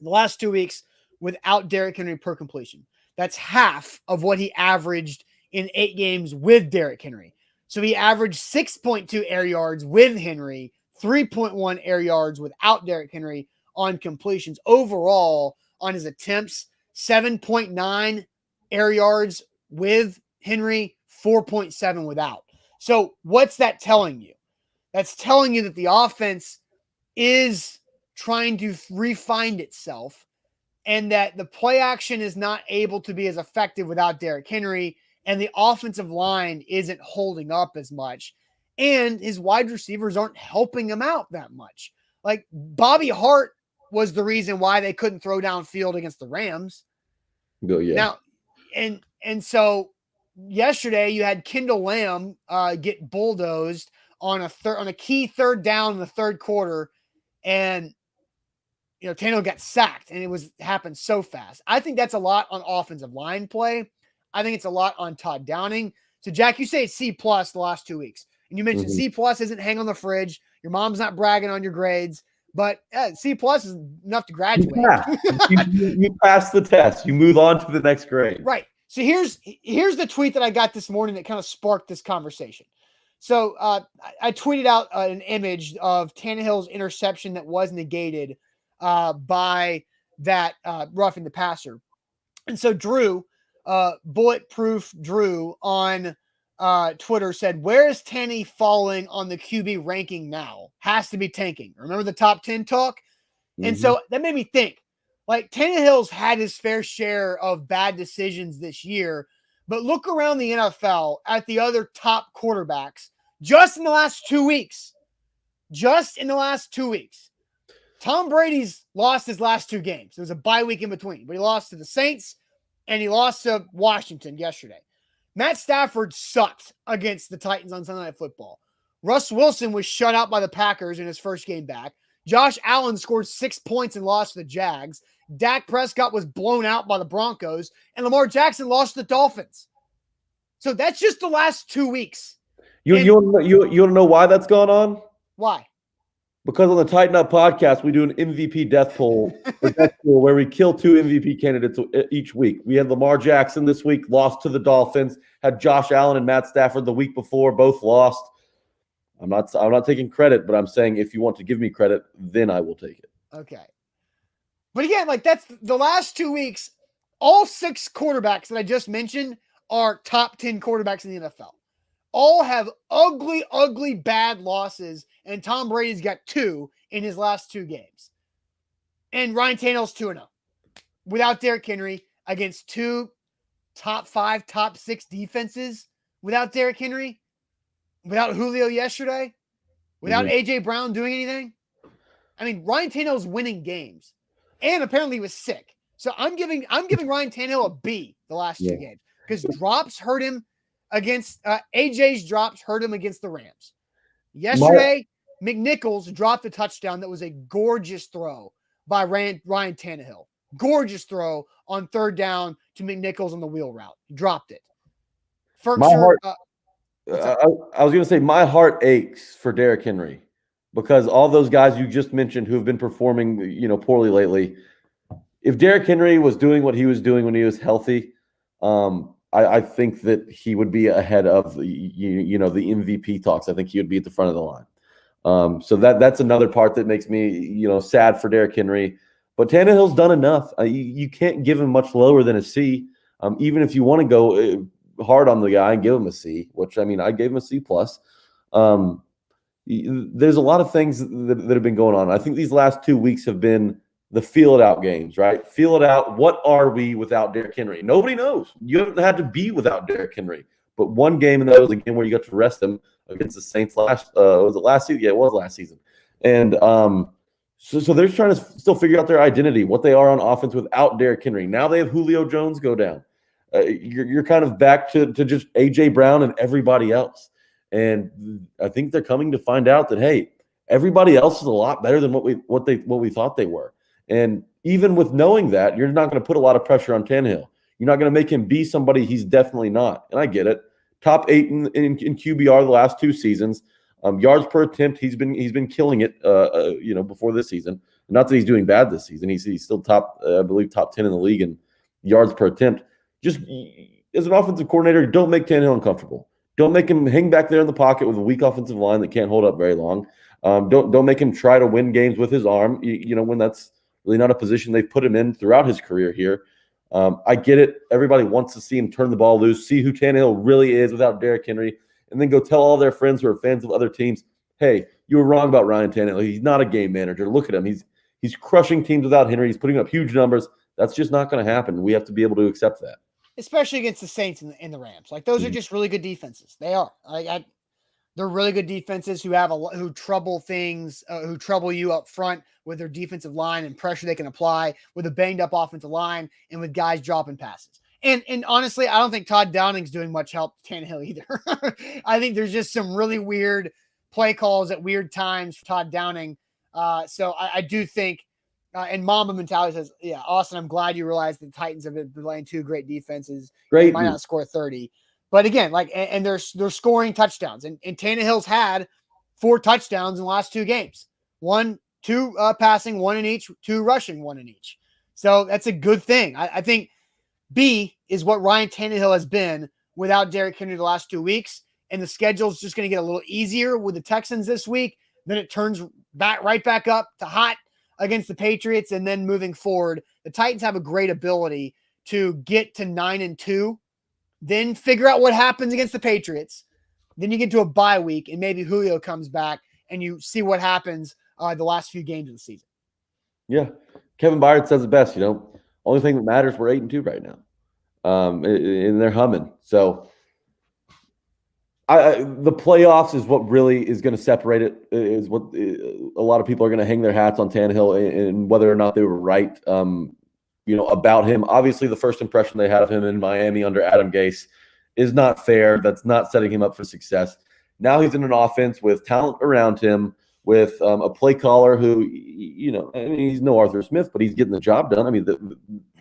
the last 2 weeks without Derrick Henry per completion. That's half of what he averaged in 8 games with Derrick Henry. So he averaged 6.2 air yards with Henry, 3.1 air yards without Derrick Henry on completions. Overall, on his attempts, 7.9 air yards with Henry, 4.7 without. So what's that telling you? That's telling you that the offense is trying to refine itself and that the play action is not able to be as effective without Derrick Henry, and the offensive line isn't holding up as much, and his wide receivers aren't helping him out that much. Like Bobby Hart was the reason why they couldn't throw downfield against the Rams. Oh, yeah. Now, and so yesterday you had Kendall Lamb get bulldozed on a key third down in the third quarter, and Tannehill got sacked, and it happened so fast. I think that's a lot on offensive line play. I think it's a lot on Todd Downing. So Jack, you say C plus the last 2 weeks, and you mentioned C plus isn't hang on the fridge. Your mom's not bragging on your grades, but C plus is enough to graduate. You pass the test. You move on to the next grade. Right. So here's the tweet that I got this morning that kind of sparked this conversation. So I tweeted out an image of Tannehill's interception that was negated by that roughing the passer. And so Drew, bulletproof Drew on Twitter said, where is Tanny falling on the QB ranking now? Has to be tanking. Remember the top 10 talk? And so that made me think, like, Tannehill's had his fair share of bad decisions this year, but look around the NFL at the other top quarterbacks just in the last 2 weeks. Just in the last 2 weeks. Tom Brady's lost his last 2 games. There was a bye week in between, but he lost to the Saints and he lost to Washington yesterday. Matt Stafford sucked against the Titans on Sunday Night Football. Russ Wilson was shut out by the Packers in his first game back. Josh Allen scored 6 points and lost to the Jags. Dak Prescott was blown out by the Broncos, and Lamar Jackson lost to the Dolphins. So that's just the last 2 weeks. You want to know why that's going on? Why? Because on the Tighten Up podcast, we do an MVP death poll where we kill 2 MVP candidates each week. We had Lamar Jackson this week, lost to the Dolphins. Had Josh Allen and Matt Stafford the week before, both lost. I'm not taking credit, but I'm saying if you want to give me credit, then I will take it. Okay. But again, like, that's the last 2 weeks. All 6 quarterbacks that I just mentioned are top 10 quarterbacks in the NFL. All have ugly, ugly, bad losses, and Tom Brady's got 2 in his last 2 games. And Ryan Tannehill's 2-0 without Derrick Henry against 2 top 5, top 6 defenses without Derrick Henry, without Julio yesterday, without A.J. Brown doing anything. I mean, Ryan Tannehill's winning games, and apparently he was sick. So I'm giving Ryan Tannehill a B the last 2 games because drops hurt him against AJ's drops hurt him against the Rams. Yesterday, McNichols dropped a touchdown that was a gorgeous throw by Ryan Tannehill. Gorgeous throw on 3rd down to McNichols on the wheel route. He dropped it. Firkser, I was going to say my heart aches for Derrick Henry because all those guys you just mentioned who have been performing, poorly lately. If Derrick Henry was doing what he was doing when he was healthy, I think that he would be ahead of the MVP talks. I think he would be at the front of the line. So that's another part that makes me sad for Derrick Henry. But Tannehill's done enough. You can't give him much lower than a C. Even if you want to go hard on the guy and give him a C, which I gave him a C plus. There's a lot of things that have been going on. I think these last 2 weeks have been the feel it out games, right? Feel it out. What are we without Derrick Henry? Nobody knows. You haven't had to be without Derrick Henry. But one game, and that was a game where you got to rest him against the Saints was it last season? Yeah, it was last season. And so they're trying to still figure out their identity, what they are on offense without Derrick Henry. Now they have Julio Jones go down. You're kind of back to just A.J. Brown and everybody else. And I think they're coming to find out that, hey, everybody else is a lot better than what we thought they were. And even with knowing that, you're not going to put a lot of pressure on Tannehill. You're not going to make him be somebody he's definitely not. And I get it. Top 8 in QBR the last 2 seasons. Yards per attempt, he's been killing it. Before this season. Not that he's doing bad this season. He's still top 10 in the league in yards per attempt. Just as an offensive coordinator, don't make Tannehill uncomfortable. Don't make him hang back there in the pocket with a weak offensive line that can't hold up very long. Don't make him try to win games with his arm. When that's really not a position they've put him in throughout his career here. I get it. Everybody wants to see him turn the ball loose, see who Tannehill really is without Derrick Henry, and then go tell all their friends who are fans of other teams, hey, you were wrong about Ryan Tannehill. He's not a game manager. Look at him. He's crushing teams without Henry. He's putting up huge numbers. That's just not going to happen. We have to be able to accept that. Especially against the Saints and the Rams. Like, those are just really good defenses. They are. They're really good defenses who trouble you up front with their defensive line and pressure they can apply with a banged up offensive line and with guys dropping passes. And honestly, I don't think Todd Downing's doing much help Tannehill either. I think there's just some really weird play calls at weird times for Todd Downing. So I do think, and Mamba mentality says, yeah, Austin, I'm glad you realized the Titans have been playing 2 great defenses. They might not score 30. But again, and they're scoring touchdowns. And Tannehill's had 4 touchdowns in the last 2 games. 2 passing, 1 in each, 2 rushing, 1 in each. So that's a good thing. I think B is what Ryan Tannehill has been without Derrick Henry the last 2 weeks. And the schedule's just going to get a little easier with the Texans this week. Then it turns right back up to hot against the Patriots. And then moving forward, the Titans have a great ability to get to 9-2 then figure out what happens against the Patriots. Then you get to a bye week, and maybe Julio comes back, and you see what happens the last few games of the season. Yeah. Kevin Byard says it best, only thing that matters, we're 8-2 right now. And they're humming. So the playoffs is what really is going to separate it, is what a lot of people are going to hang their hats on Tannehill and whether or not they were right, about him. Obviously, the first impression they had of him in Miami under Adam Gase is not fair. That's not setting him up for success. Now he's in an offense with talent around him, with a play caller who, he's no Arthur Smith, but he's getting the job done. I mean,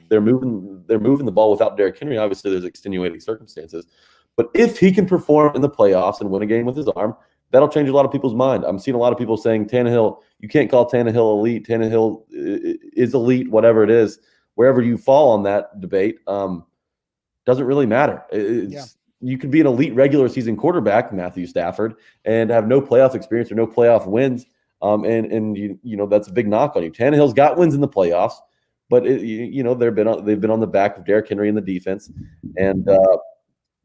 they're moving the ball without Derrick Henry. Obviously, there's extenuating circumstances. But if he can perform in the playoffs and win a game with his arm, that'll change a lot of people's mind. I'm seeing a lot of people saying Tannehill, you can't call Tannehill elite. Tannehill is elite, whatever it is. Wherever you fall on that debate, doesn't really matter. You could be an elite regular season quarterback, Matthew Stafford, and have no playoff experience or no playoff wins. And that's a big knock on you. Tannehill's got wins in the playoffs, but they've been on the back of Derrick Henry in the defense, and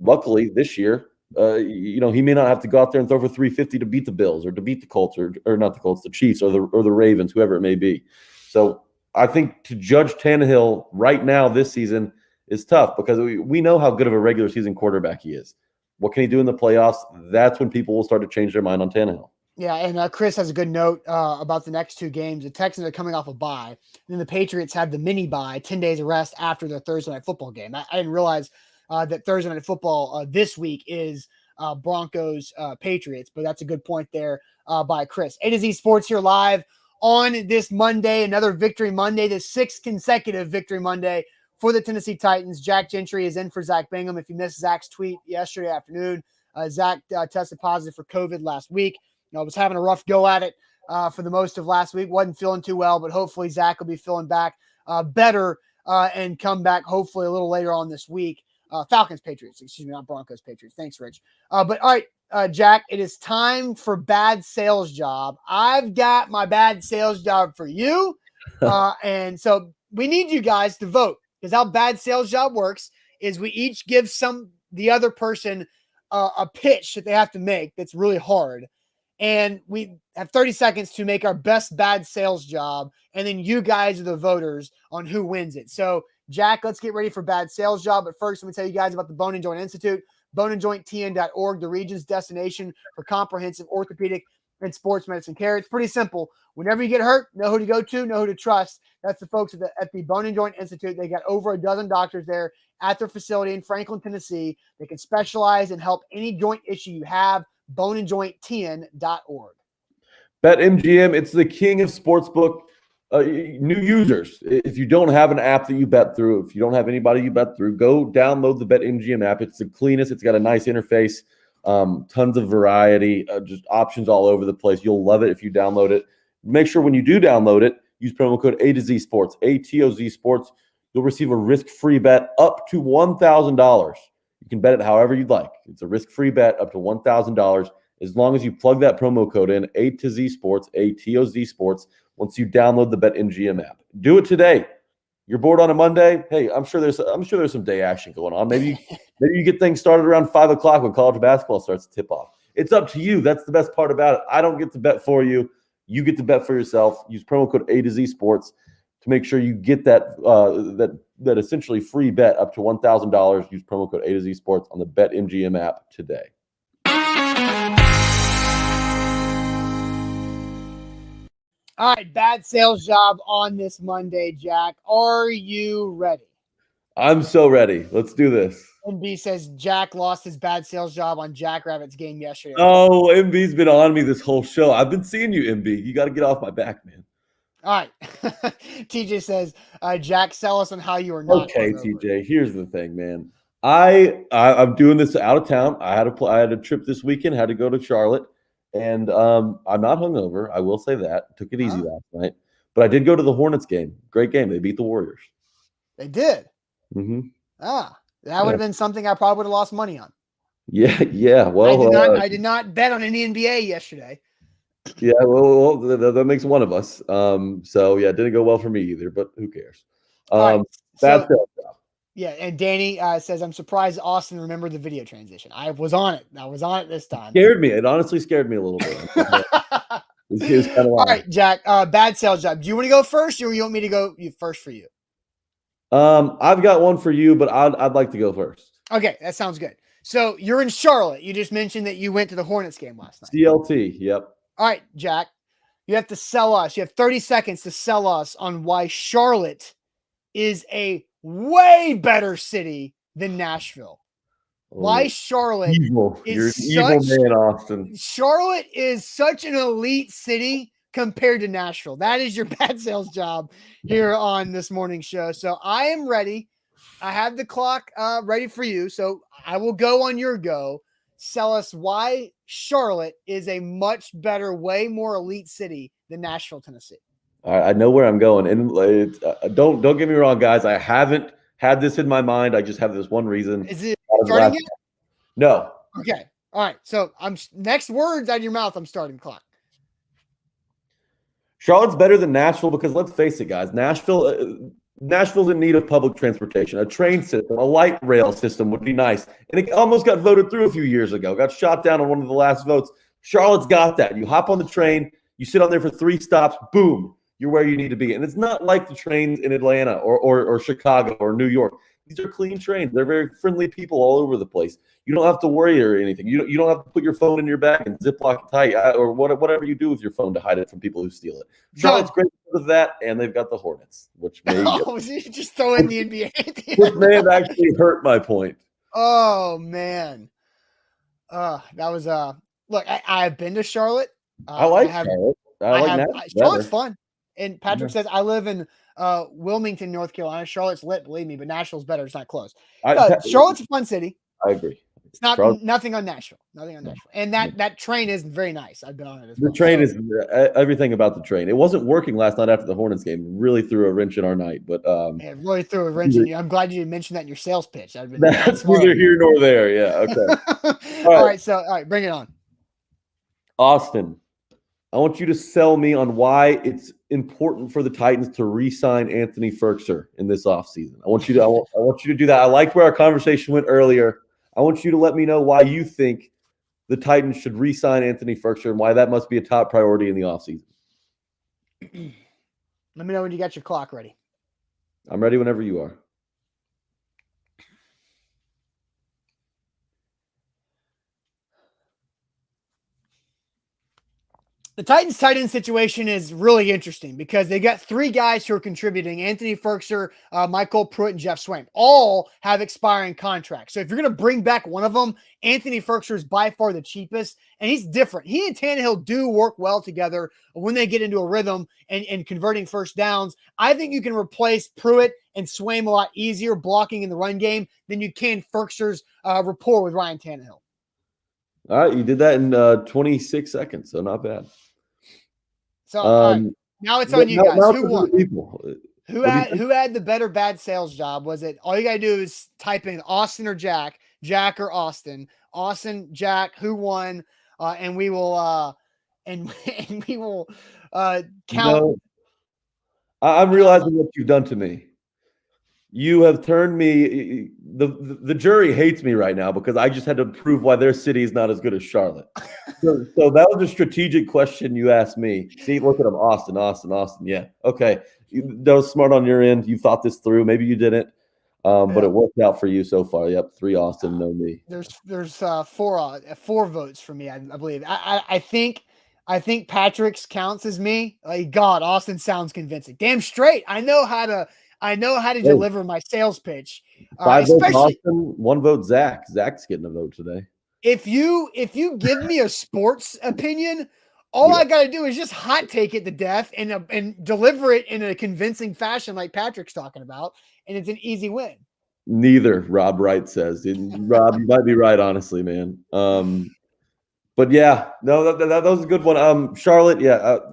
luckily this year, he may not have to go out there and throw for 350 to beat the Bills or to beat the Colts or not the Colts, the Chiefs or the Ravens, whoever it may be. So I think to judge Tannehill right now this season is tough because we know how good of a regular season quarterback he is. What can he do in the playoffs? That's when people will start to change their mind on Tannehill. Yeah, and Chris has a good note about the next two games. The Texans are coming off a bye. And then the Patriots have the mini bye, 10 days of rest after their Thursday night football game. I didn't realize that Thursday night football this week is Broncos Patriots, but that's a good point there by Chris. A to Z Sports here live on this Monday, another Victory Monday, the sixth consecutive Victory Monday for the Tennessee Titans. Jack Gentry is in for Zach Bingham. If you missed Zach's tweet yesterday afternoon, Zach tested positive for COVID last week. Was having a rough go at it for the most of last week. Wasn't feeling too well, but hopefully Zach will be feeling back better and come back hopefully a little later on this week. Falcons, Patriots, excuse me, not Broncos, Patriots. Thanks, Rich. But all right, Jack, it is time for bad sales job. I've got my bad sales job for you. And so we need you guys to vote because how bad sales job works is we each give the other person a pitch that they have to make that's really hard. And we have 30 seconds to make our best bad sales job. And then you guys are the voters on who wins it. So, Jack, let's get ready for bad sales job. But first, let me tell you guys about the Bone and Joint Institute, boneandjointtn.org, the region's destination for comprehensive orthopedic and sports medicine care. It's pretty simple. Whenever you get hurt, know who to go to, know who to trust. That's the folks at the Bone and Joint Institute. They got over a dozen doctors there at their facility in Franklin, Tennessee. They can specialize and help any joint issue you have. boneandjointtn.org. BetMGM, it's the king of sportsbook new users. If you don't have an app that you bet through, if you don't have anybody you bet through, go download the BetMGM app. It's the cleanest. It's got a nice interface, tons of variety, just options all over the place. You'll love it if you download it. Make sure when you do download it, use promo code A to Z Sports, ATOZ Sports. You'll receive a risk-free bet up to $1,000. You can bet it however you'd like. It's a risk-free bet up to $1,000 as long as you plug that promo code in, A to Z Sports, ATOZ Sports, once you download the BetMGM app. Do it today. You're bored on a Monday? Hey, I'm sure there's some day action going on. Maybe you get things started around 5 o'clock when college basketball starts to tip off. It's up to you. That's the best part about it. I don't get to bet for you. You get to bet for yourself. Use promo code A to Z Sports to make sure you get that essentially free bet up to $1,000. Use promo code A to Z Sports on the BetMGM app today. All right, bad sales job on this Monday, Jack. Are you ready? I'm so ready. Let's do this. MB says Jack lost his bad sales job on Jackrabbits game yesterday. Oh, MB's been on me this whole show. I've been seeing you, MB. You got to get off my back, man. All right. TJ says, Jack, sell us on how you are not. Okay, TJ, here's the thing, man. I'm doing this out of town. I had a trip this weekend, had to go to Charlotte, and I'm not hungover. I will say that. Took it easy last night. But I did go to the Hornets game. Great game. They beat the Warriors. They did? Mm-hmm. That would have been something I probably would have lost money on. Yeah. Well, I did not bet on any NBA yesterday. Yeah, well, that makes one of us. So yeah, it didn't go well for me either, but who cares? Right. Bad sales job. Yeah, and Danny says, I'm surprised Austin remembered the video transition. I was on it. I was on it this time. Scared me. It honestly scared me a little bit. It was kind of All right, Jack, bad sales job. Do you want to go first, or you want me to go first for you? I've got one for you, but I'd like to go first. Okay, that sounds good. So you're in Charlotte. You just mentioned that you went to the Hornets game last night. CLT, yep. All right, Jack, you have to sell us. You have 30 seconds to sell us on why Charlotte is a way better city than Nashville. Why Charlotte evil. is You're an evil man, Austin. Charlotte is such an elite city compared to Nashville. That is your bad sales job here on this morning show. So I am ready. I have the clock ready for you. So I will go on your go. Sell us why Charlotte is a much better, way more elite city than Nashville, Tennessee. I know where I'm going, and don't get me wrong, guys. I haven't had this in my mind. I just have this one reason. Is it starting yet? No. Okay. All right. So I'm next words out of your mouth. I'm starting the clock. Charlotte's better than Nashville because let's face it, guys. Nashville's in need of public transportation, a train system, a light rail system would be nice. And it almost got voted through a few years ago. Got shot down on one of the last votes. Charlotte's got that. You hop on the train, you sit on there for 3 stops, boom, you're where you need to be. And it's not like the trains in Atlanta or Chicago or New York. These are clean trains. They're very friendly people all over the place. You don't have to worry or anything. You don't have to put your phone in your bag and Ziploc it tight or whatever you do with your phone to hide it from people who steal it. Charlotte's great with that, and they've got the Hornets, which may just throw in the NBA. Which may have actually hurt my point. Oh man, that was look. I've been to Charlotte. I like Charlotte. I like Nashville. Charlotte's fun. And Patrick says I live in Wilmington, North Carolina. Charlotte's lit, believe me, but Nashville's better. It's not close. Charlotte's a fun city. I agree. It's not nothing on Nashville. Nothing on Nashville. And that train is very nice. I've been on it as well. The train is everything about the train. It wasn't working last night after the Hornets game. Really threw a wrench in our night. But it really threw a wrench in you. I'm glad you mentioned that in your sales pitch. That's neither here nor there. Yeah. Okay. All right. Bring it on. Austin, I want you to sell me on why it's important for the Titans to re-sign Anthony Firkser in this offseason. I want you to do that. I liked where our conversation went earlier. I want you to let me know why you think the Titans should re-sign Anthony Firkser and why that must be a top priority in the offseason. Let me know when you got your clock ready. I'm ready whenever you are. The Titans tight end situation is really interesting because they got 3 guys who are contributing: Anthony Firkser, Michael Pruitt, and Jeff Swain. All have expiring contracts. So if you're going to bring back one of them, Anthony Firkser is by far the cheapest, and he's different. He and Tannehill do work well together when they get into a rhythm and converting first downs. I think you can replace Pruitt and Swain a lot easier blocking in the run game than you can Firkser's rapport with Ryan Tannehill. All right, you did that in 26 seconds, so not bad. So now it's on you guys. Who won? Who had the better bad sales job? Was it all you gotta do is type in Austin or Jack, Jack or Austin, Austin, Jack, who won? And we will and we will count. I'm realizing what you've done to me. You have turned me. The jury hates me right now because I just had to prove why their city is not as good as Charlotte. So that was a strategic question you asked me. See, look at them, Austin. Yeah, okay. That was smart on your end. You thought this through. Maybe you didn't, but it worked out for you so far. Yep, 3 Austin, no me. There's 4 votes for me. I believe. I think Patrick's counts as me. Like God, Austin sounds convincing. Damn straight. I know how to deliver my sales pitch. 5 votes Austin, 1 vote Zach. Zach's getting a vote today. If you give me a sports opinion, all I got to do is just hot take it to death and deliver it in a convincing fashion like Patrick's talking about, and it's an easy win. Neither, Rob Wright says. Rob, you might be right, honestly, man. But yeah, no, that was a good one. Charlotte,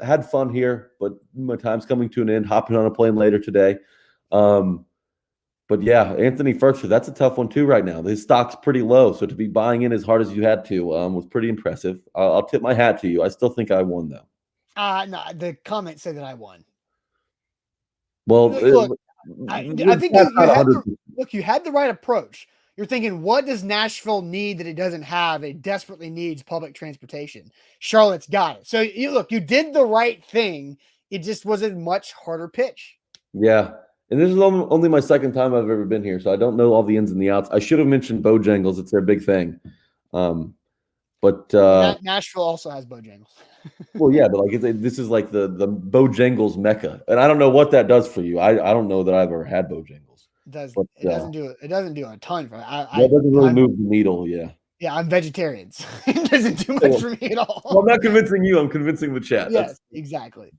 had fun here, but my time's coming to an end. Hopping on a plane later today. But yeah, Anthony Firkser, that's a tough one too right now. His stock's pretty low, so to be buying in as hard as you had to was pretty impressive. I'll tip my hat to you. I still think I won though. No, the comments say that I won. Well, look, I think look, you had the right approach. You're thinking, what does Nashville need that it doesn't have? It desperately needs public transportation. Charlotte's got it. So you did the right thing. It just was a much harder pitch. Yeah. And this is only my second time I've ever been here, so I don't know all the ins and the outs. I should have mentioned Bojangles. It's their big thing. But Nashville also has Bojangles. well, yeah, but this is like the Bojangles mecca, and I don't know what that does for you. I don't know that I've ever had Bojangles. It doesn't do a ton for me. It doesn't really move the needle. Yeah, I'm vegetarian, so it doesn't do much for me at all. Well, I'm not convincing you. I'm convincing the chat. Yes, exactly.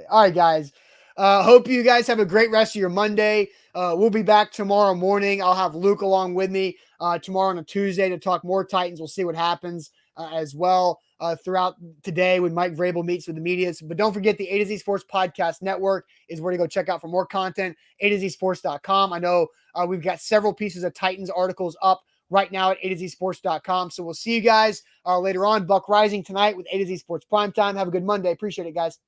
All right, guys. Hope you guys have a great rest of your Monday. We'll be back tomorrow morning. I'll have Luke along with me tomorrow on a Tuesday to talk more Titans. We'll see what happens as well throughout today when Mike Vrabel meets with the media. But don't forget the A to Z Sports Podcast Network is where to go check out for more content. A2Zsports.com. I know we've got several pieces of Titans articles up right now at A2Zsports.com. So we'll see you guys later on. Buck Rising tonight with A to Z Sports Primetime. Have a good Monday. Appreciate it, guys.